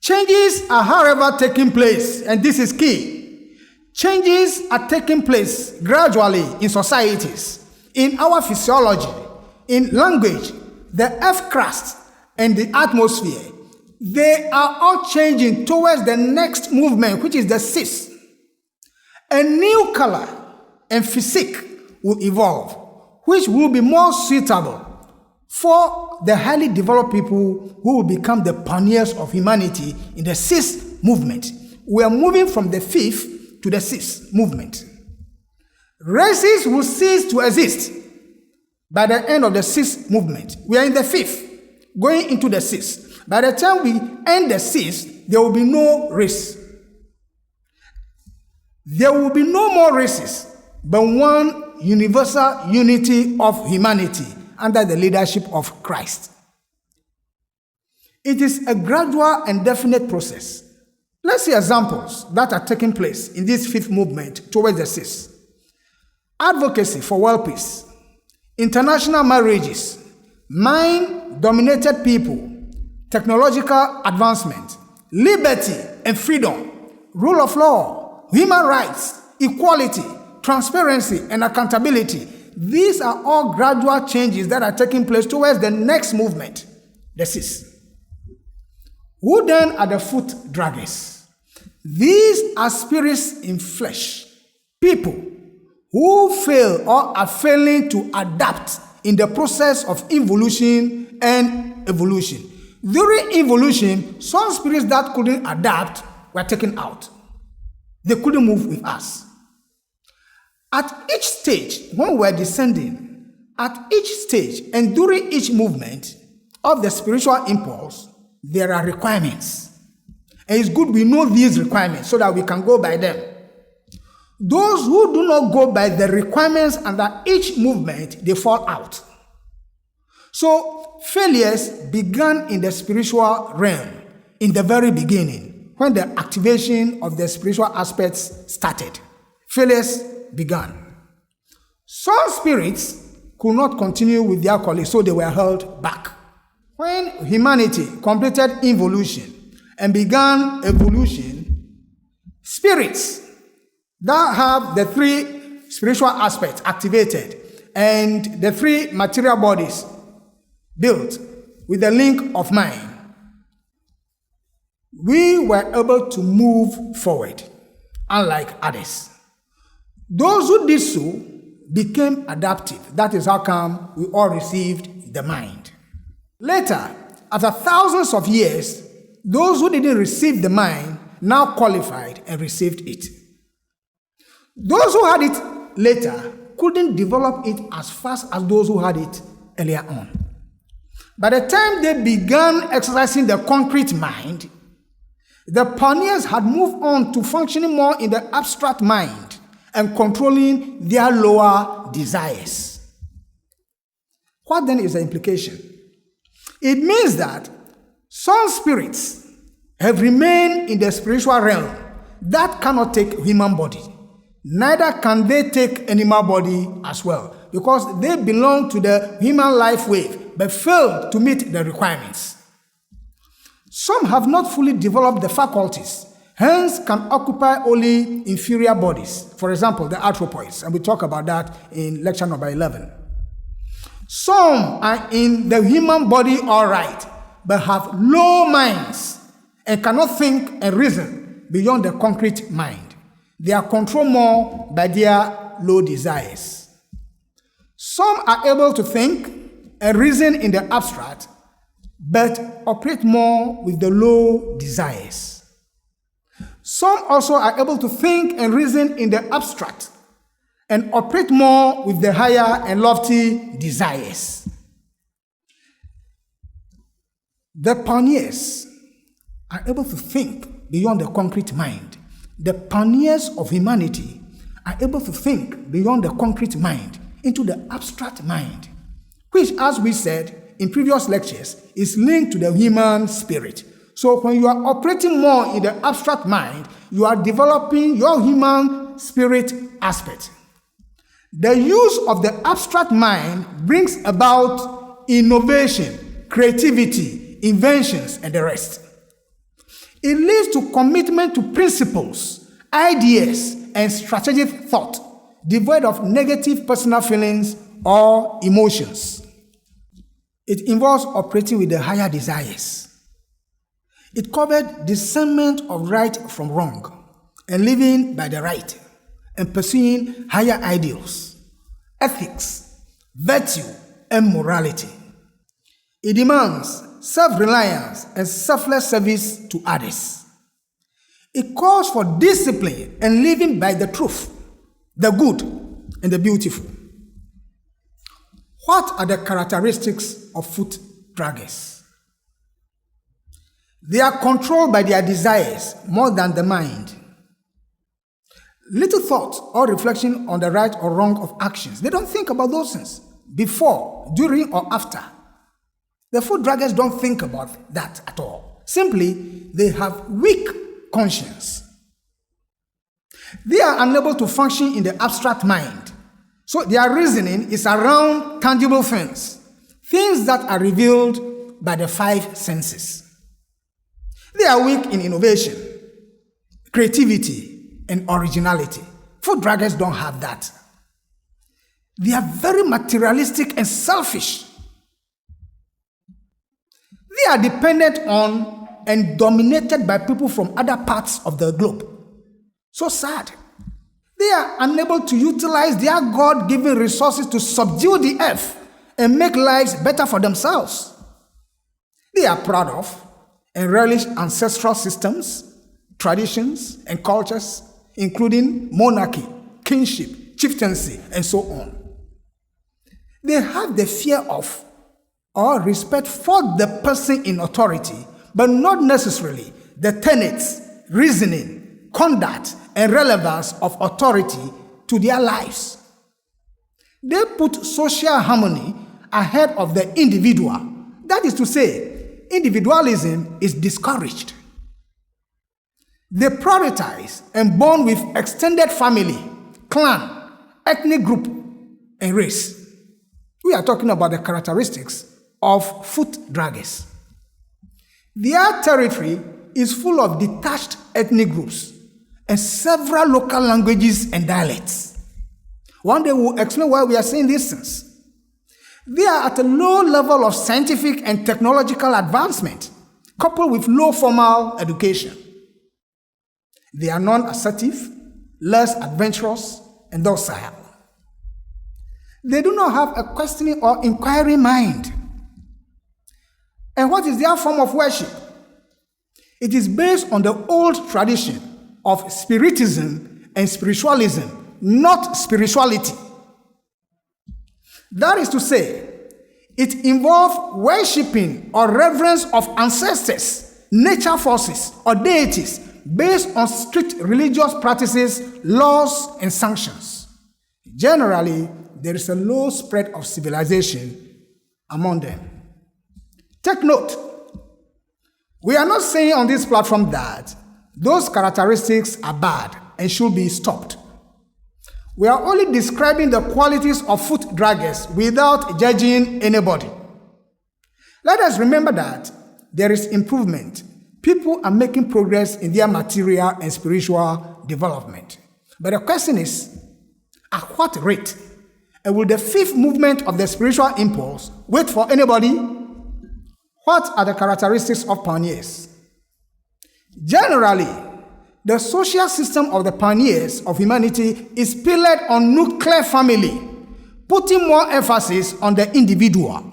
Changes are, however, taking place, and this is key. Changes are taking place gradually in societies, in our physiology, in language, the earth crust, and the atmosphere. They are all changing towards the next movement, which is the sixth. A new color and physique will evolve, which will be more suitable for the highly developed people who will become the pioneers of humanity in the sixth movement. We are moving from the fifth to the sixth movement. Races will cease to exist by the end of the sixth movement. We are in the fifth, going into the sixth. By the time we end the sixth, there will be no race. There will be no more races, but one universal unity of humanity under the leadership of Christ. It is a gradual and definite process. Let's see examples that are taking place in this fifth movement towards the sixth. advocacy for world peace, international marriages, mind-dominated people, technological advancement, liberty and freedom, rule of law, human rights, equality, transparency, and accountability. These are all gradual changes that are taking place towards the next movement, the CIS. Who then are the foot draggers? These are spirits in flesh, people who fail or are failing to adapt in the process of involution and evolution. During evolution, some spirits that couldn't adapt were taken out. They couldn't move with us. At each stage, when we were descending, at each stage and during each movement of the spiritual impulse, there are requirements. And it's good we know these requirements so that we can go by them. Those who do not go by the requirements under each movement, they fall out. So failures began in the spiritual realm in the very beginning, when the activation of the spiritual aspects started. Failures began. Some spirits could not continue with their calling, so they were held back. When humanity completed involution and began evolution, spirits that have the three spiritual aspects activated and the three material bodies built with the link of mind, we were able to move forward, unlike others. Those who did so became adaptive. That is how come we all received the mind. Later, after thousands of years, those who didn't receive the mind now qualified and received it. Those who had it later couldn't develop it as fast as those who had it earlier on. By the time they began exercising the concrete mind, the pioneers had moved on to functioning more in the abstract mind and controlling their lower desires. What then is the implication? It means that some spirits have remained in the spiritual realm that cannot take human body. Neither can they take animal body as well, because they belong to the human life wave but failed to meet the requirements. Some have not fully developed the faculties, hence can occupy only inferior bodies. For example, the anthropoids, and we talk about that in lecture number 11. Some are in the human body all right, but have low minds and cannot think and reason beyond the concrete mind. They are controlled more by their low desires. Some are able to think and reason in the abstract, but operate more with the low desires. Some also are able to think and reason in the abstract and operate more with the higher and lofty desires. The pioneers are able to think beyond the concrete mind. The pioneers of humanity are able to think beyond the concrete mind into the abstract mind, which, as we said in previous lectures, is linked to the human spirit. So when you are operating more in the abstract mind, you are developing your human spirit aspect. The use of the abstract mind brings about innovation, creativity, inventions, and the rest. It leads to commitment to principles, ideas, and strategic thought, devoid of negative personal feelings or emotions. It involves operating with the higher desires. It covered discernment of right from wrong and living by the right and pursuing higher ideals, ethics, virtue, and morality. It demands self-reliance and selfless service to others. It calls for discipline and living by the truth, the good, and the beautiful. What are the characteristics of foot draggers? They are controlled by their desires more than the mind. Little thought or reflection on the right or wrong of actions. They don't think about those things before, during, or after. The foot draggers don't think about that at all. Simply, they have weak conscience. They are unable to function in the abstract mind So their reasoning is around tangible things that are revealed by the five senses. They are weak in innovation, creativity, and originality. Food dragons don't have that. They are very materialistic and selfish. They are dependent on and dominated by people from other parts of the globe. So sad. They are unable to utilize their God-given resources to subdue the earth and make lives better for themselves. They are proud of and relish ancestral systems, traditions, and cultures, including monarchy, kingship, chieftaincy, and so on. They have the fear of or respect for the person in authority, but not necessarily the tenets, reasoning, conduct, and relevance of authority to their lives. They put social harmony ahead of the individual. That is to say, individualism is discouraged. They prioritize and bond with extended family, clan, ethnic group, and race. We are talking about the characteristics of foot draggers. Their territory is full of detached ethnic groups and several local languages and dialects. One day we'll explain why we are saying these things. They are at a low level of scientific and technological advancement, coupled with low formal education. They are non-assertive, less adventurous, and docile. They do not have a questioning or inquiring mind. And what is their form of worship? It is based on the old tradition of spiritism and spiritualism, not spirituality. That is to say, it involves worshipping or reverence of ancestors, nature forces, or deities based on strict religious practices, laws, and sanctions. Generally, there is a low spread of civilization among them. Take note, we are not saying on this platform that those characteristics are bad and should be stopped. We are only describing the qualities of foot draggers without judging anybody. Let us remember that there is improvement. People are making progress in their material and spiritual development. But the question is, at what rate? And will the fifth movement of the spiritual impulse wait for anybody? What are the characteristics of pioneers? Generally, the social system of the pioneers of humanity is pillared on nuclear family, putting more emphasis on the individual.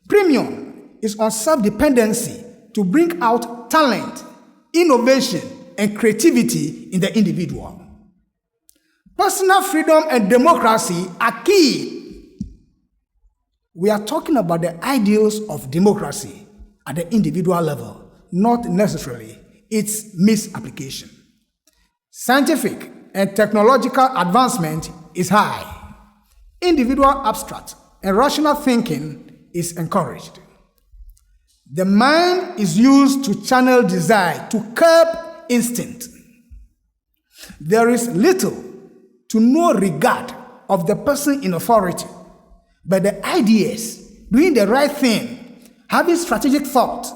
Premium is on self-dependency to bring out talent, innovation, and creativity in the individual. Personal freedom and democracy are key. We are talking about the ideals of democracy at the individual level, not necessarily its misapplication. Scientific and technological advancement is high. Individual abstract and rational thinking is encouraged. The mind is used to channel desire, to curb instinct. There is little to no regard of the person in authority, but the ideas, doing the right thing, having strategic thought,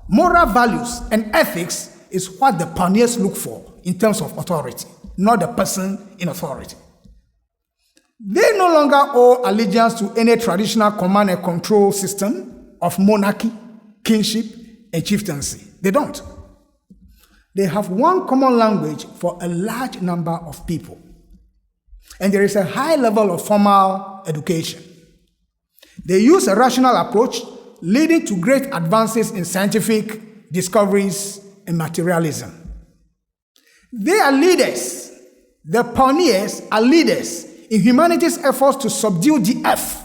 moral values, and ethics is what the pioneers look for in terms of authority, not the person in authority. They no longer owe allegiance to any traditional command and control system of monarchy, kingship, and chieftaincy. They don't. They have one common language for a large number of people. And there is a high level of formal education. They use a rational approach, leading to great advances in scientific discoveries and materialism. They are leaders. The pioneers are leaders in humanity's efforts to subdue the earth.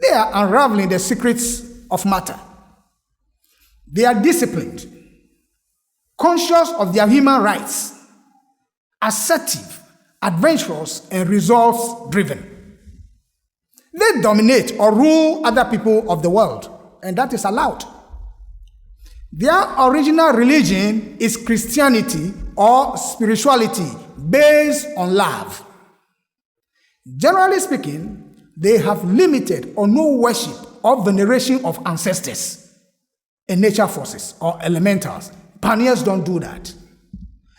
They are unraveling the secrets of matter. They are disciplined, conscious of their human rights, assertive, adventurous, and results-driven. They dominate or rule other people of the world, and that is allowed. Their original religion is Christianity or spirituality based on love. Generally speaking, they have limited or no worship or veneration of ancestors and nature forces or elementals. Pioneers don't do that.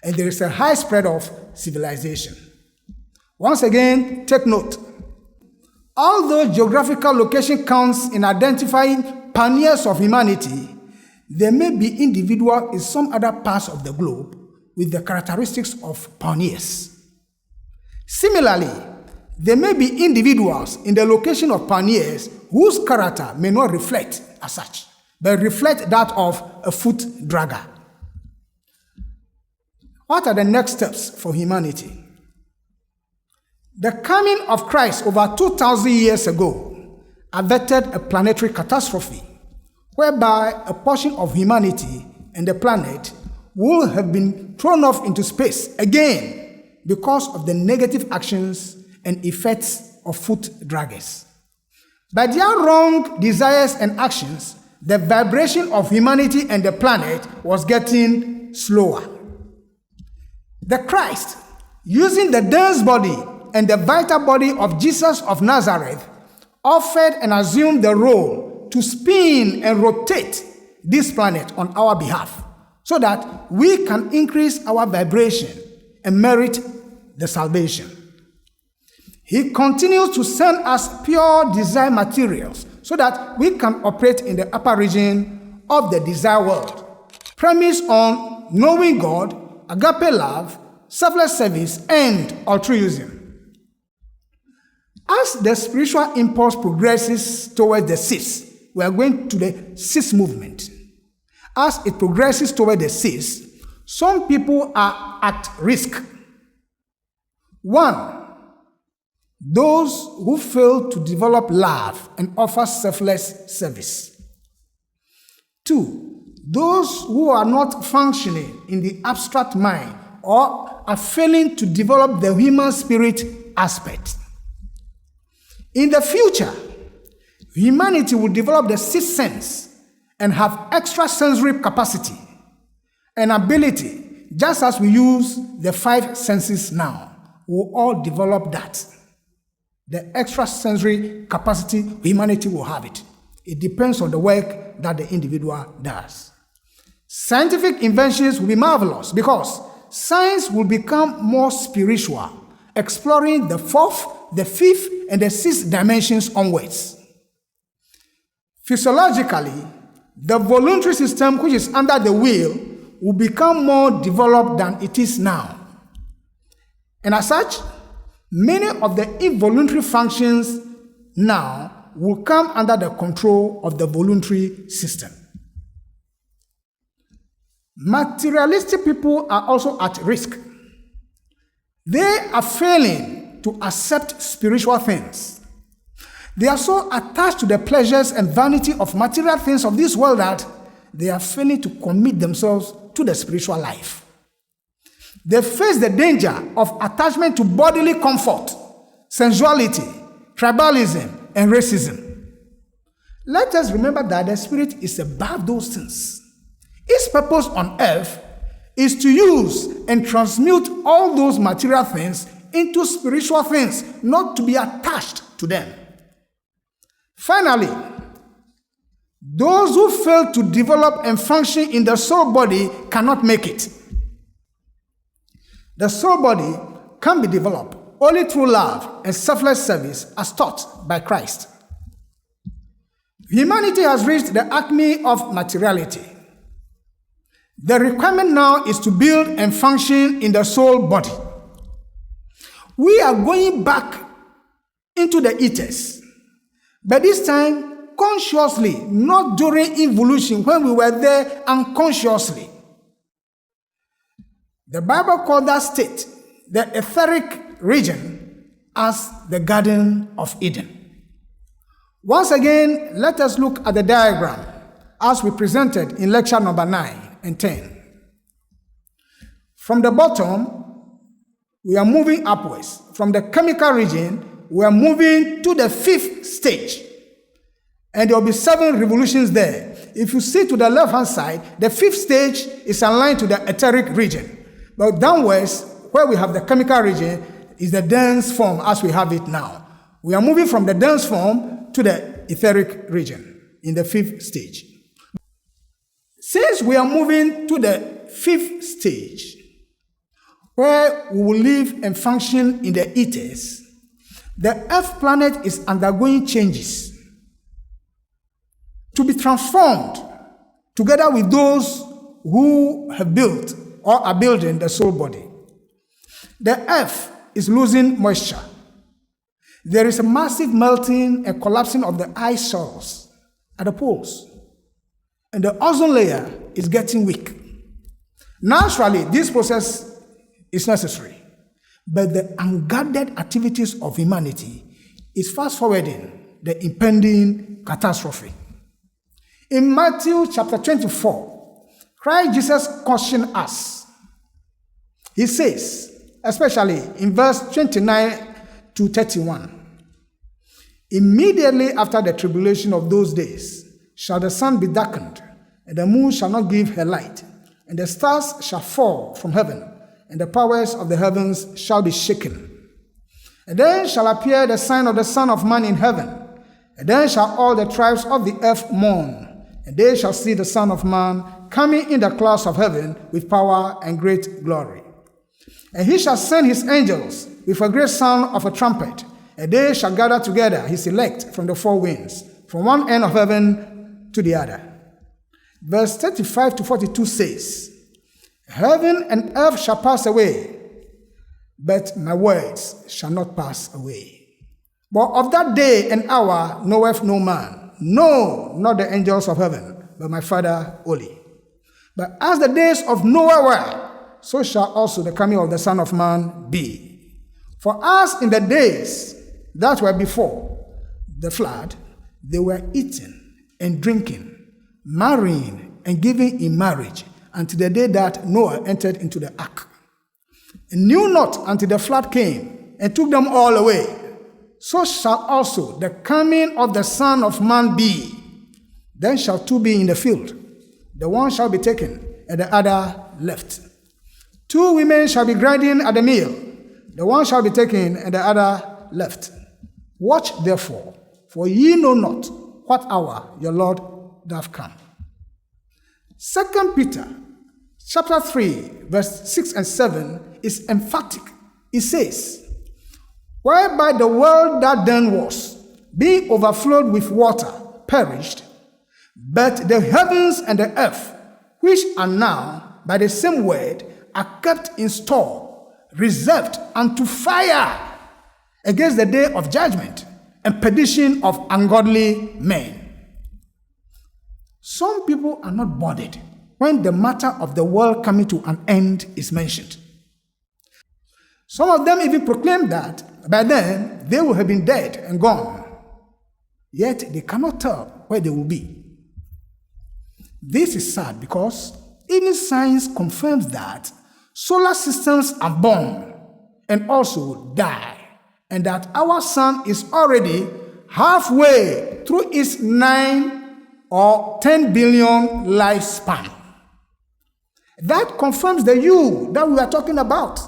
And there is a high spread of civilization. Once again, take note. Although geographical location counts in identifying pioneers of humanity, there may be individuals in some other parts of the globe with the characteristics of pioneers. Similarly, there may be individuals in the location of pioneers whose character may not reflect as such, but reflect that of a foot dragger. What are the next steps for humanity? The coming of Christ over 2,000 years ago averted a planetary catastrophe whereby a portion of humanity and the planet will have been thrown off into space again because of the negative actions and effects of foot draggers. By their wrong desires and actions, the vibration of humanity and the planet was getting slower. The Christ, using the dense body and the vital body of Jesus of Nazareth, offered and assumed the role to spin and rotate this planet on our behalf so that we can increase our vibration and merit the salvation. He continues to send us pure desire materials so that we can operate in the upper region of the desire world, premised on knowing God, agape love, selfless service, and altruism. As the spiritual impulse progresses towards the cis, we are going to the cis movement. As it progresses toward the cis, some people are at risk. One, those who fail to develop love and offer selfless service. Two, those who are not functioning in the abstract mind or are failing to develop the human spirit aspect. In the future, humanity will develop the sixth sense and have extrasensory capacity and ability, just as we use the five senses now. We'll all develop that. The extrasensory capacity, humanity will have it. It depends on the work that the individual does. Scientific inventions will be marvelous because science will become more spiritual, exploring the fourth, the fifth, and the sixth dimensions onwards. Physiologically, the voluntary system, which is under the will, will become more developed than it is now. And as such, many of the involuntary functions now will come under the control of the voluntary system. Materialistic people are also at risk. They are failing to accept spiritual things. They are so attached to the pleasures and vanity of material things of this world that they are failing to commit themselves to the spiritual life. They face the danger of attachment to bodily comfort, sensuality, tribalism, and racism. Let us remember that the spirit is above those things. Its purpose on earth is to use and transmute all those material things into spiritual things, not to be attached to them. Finally, those who fail to develop and function in the soul body cannot make it. The soul body can be developed only through love and selfless service as taught by Christ. Humanity has reached the acme of materiality. The requirement now is to build and function in the soul body. We are going back into the ethers, but this time consciously, not during evolution when we were there unconsciously. The Bible called that state, the etheric region, as the Garden of Eden. Once again, let us look at the diagram as we presented in lecture number 9 and 10. From the bottom, we are moving upwards. From the chemical region, we are moving to the fifth stage. And there will be 7 revolutions there. If you see to the left-hand side, the fifth stage is aligned to the etheric region. But downwards, where we have the chemical region, is the dense form as we have it now. We are moving from the dense form to the etheric region in the 5th stage. Since we are moving to the 5th stage, where we will live and function in the ethers, the Earth planet is undergoing changes to be transformed together with those who have built or are building the soul body. The Earth is losing moisture. There is a massive melting and collapsing of the ice soils at the poles, and the ozone layer is getting weak. Naturally, this process is necessary, but the unguarded activities of humanity is fast-forwarding the impending catastrophe. In Matthew chapter 24, Christ Jesus cautioned us. He says, especially in verse 29 to 31, immediately after the tribulation of those days shall the sun be darkened, and the moon shall not give her light, and the stars shall fall from heaven, and the powers of the heavens shall be shaken. And then shall appear the sign of the Son of Man in heaven, and then shall all the tribes of the earth mourn, and they shall see the Son of Man coming in the clouds of heaven with power and great glory. And he shall send his angels with a great sound of a trumpet, and they shall gather together his elect from the four winds, from one end of heaven to the other. Verse 35 to 42 says, heaven and earth shall pass away, but my words shall not pass away. But of that day and hour knoweth no man, no, not the angels of heaven, but my Father only. But as the days of Noah were, so shall also the coming of the Son of Man be. For as in the days that were before the flood, they were eating and drinking, marrying and giving in marriage, until the day that Noah entered into the ark, and knew not until the flood came and took them all away. So shall also the coming of the Son of Man be. Then shall two be in the field, the one shall be taken, and the other left. Two women shall be grinding at the mill, the one shall be taken, and the other left. Watch therefore, for ye know not what hour your Lord doth come. 2 Peter chapter 3, verse 6 and 7 is emphatic. It says, whereby the world that then was, being overflowed with water, perished, but the heavens and the earth, which are now by the same word, are kept in store, reserved unto fire against the day of judgment and perdition of ungodly men. Some people are not bothered when the matter of the world coming to an end is mentioned. Some of them even proclaim that by then they will have been dead and gone, yet they cannot tell where they will be. This is sad because even science confirms that solar systems are born and also die, and that our sun is already halfway through its 9 or 10 billion lifespan. That confirms the you that we are talking about,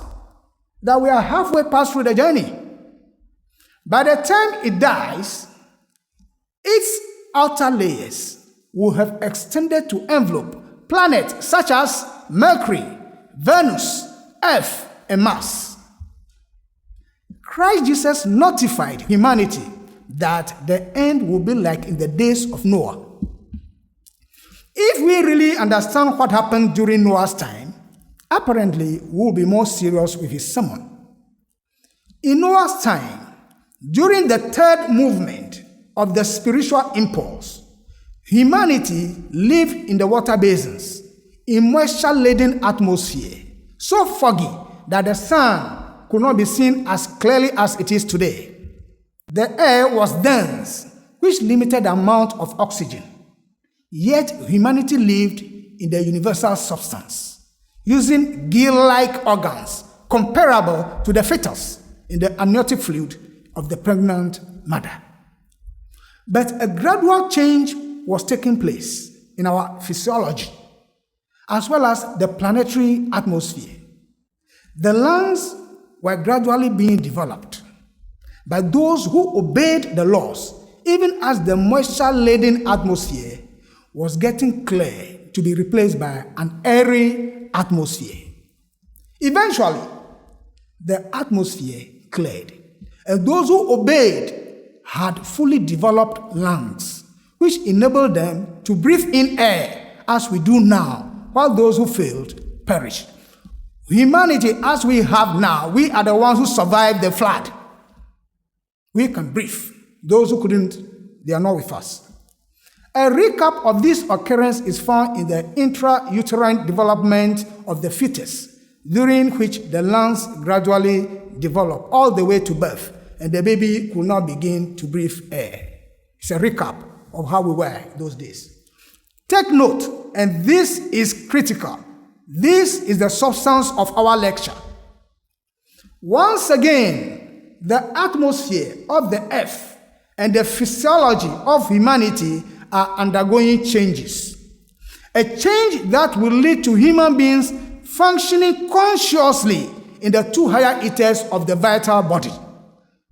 that we are halfway past through the journey. By the time it dies, its outer layers will have extended to envelope planets such as Mercury, Venus, Earth, and Mars. Christ Jesus notified humanity that the end will be like in the days of Noah. If we really understand what happened during Noah's time, apparently we'll be more serious with his sermon. In Noah's time, during the third movement of the spiritual impulse, humanity lived in the water basins, in moisture-laden atmosphere, so foggy that the sun could not be seen as clearly as it is today. The air was dense, which limited the amount of oxygen. Yet humanity lived in the universal substance, using gill-like organs comparable to the fetus in the amniotic fluid of the pregnant mother. But a gradual change was taking place in our physiology, as well as the planetary atmosphere. The lungs were gradually being developed by those who obeyed the laws, even as the moisture-laden atmosphere was getting clear to be replaced by an airy atmosphere. Eventually, the atmosphere cleared, and those who obeyed had fully developed lungs, which enabled them to breathe in air as we do now, while those who failed perished. Humanity as we have now, we are the ones who survived the flood. We can breathe. Those who couldn't, they are not with us. A recap of this occurrence is found in the intrauterine development of the fetus, during which the lungs gradually develop all the way to birth, and the baby could not begin to breathe air. It's a recap of how we were those days. Take note, and this is critical. This is the substance of our lecture. Once again, the atmosphere of the earth and the physiology of humanity are undergoing changes. A change that will lead to human beings functioning consciously in the two higher ethers of the vital body,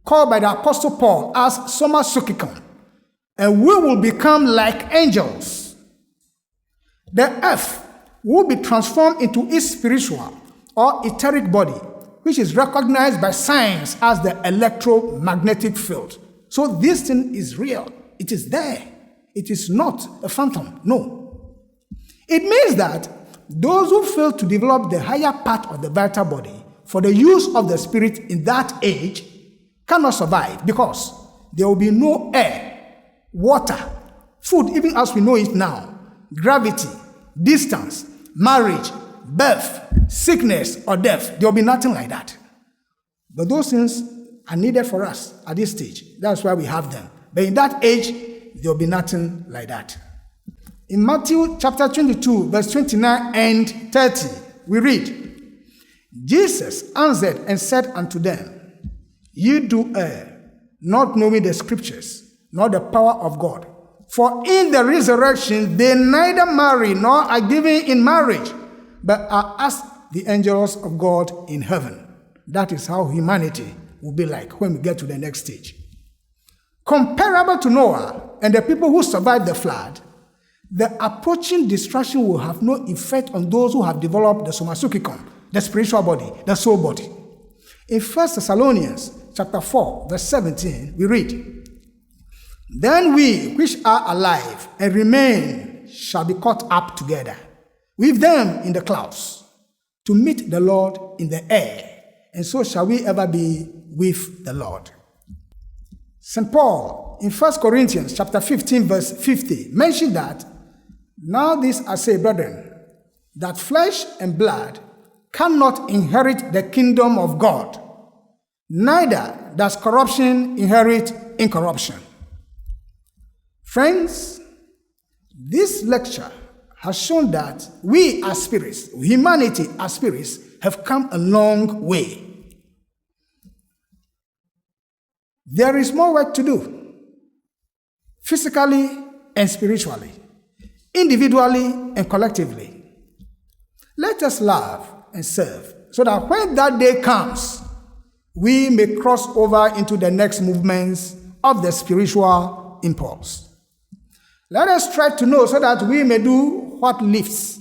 called by the Apostle Paul as Soma Psuchikon, and we will become like angels. The earth will be transformed into its spiritual or etheric body, which is recognized by science as the electromagnetic field. So this thing is real. It is there. It is not a phantom. No. It means that those who fail to develop the higher part of the vital body for the use of the spirit in that age cannot survive, because there will be no air, water, food, even as we know it now, gravity, distance, marriage, birth, sickness, or death. There will be nothing like that. But those things are needed for us at this stage. That's why we have them. But in that age, there will be nothing like that. In Matthew chapter 22, verse 29 and 30, we read, Jesus answered and said unto them, Ye do err, not knowing the scriptures, nor the power of God. For in the resurrection they neither marry nor are given in marriage, but are as the angels of God in heaven. That is how humanity will be like when we get to the next stage. Comparable to Noah and the people who survived the flood, the approaching destruction will have no effect on those who have developed the Soma-Psuchikon, the spiritual body, the soul body. In 1 Thessalonians chapter 4, verse 17, we read, Then we which are alive and remain shall be caught up together with them in the clouds to meet the Lord in the air, and so shall we ever be with the Lord. St. Paul in 1 Corinthians chapter 15, verse 50 mentioned that, Now this I say, brethren, that flesh and blood cannot inherit the kingdom of God, neither does corruption inherit incorruption. Friends, this lecture has shown that we as spirits, humanity as spirits, have come a long way. There is more work to do, physically and spiritually, individually and collectively. Let us love and serve, so that when that day comes, we may cross over into the next movements of the spiritual impulse. Let us try to know so that we may do what lifts,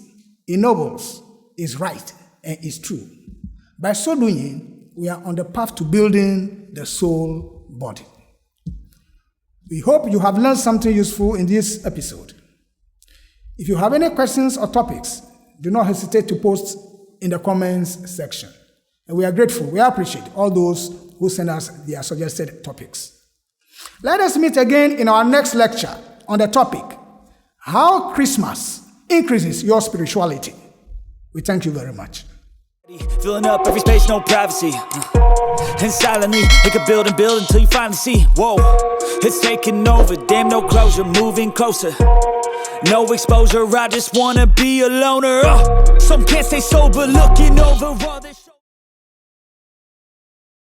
ennobles, is right, and is true. By so doing, we are on the path to building the soul body. We hope you have learned something useful in this episode. If you have any questions or topics, do not hesitate to post in the comments section. And we are grateful, we appreciate all those who send us their suggested topics. Let us meet again in our next lecture on the topic, How Christmas Increases Your Spirituality. We thank you very much. Filling up every space, no privacy. And silently, it could build and build until you finally see. Whoa, it's taking over, damn no closure, moving closer. No exposure, I just wanna be a loner. Some can't stay sober, looking over all this.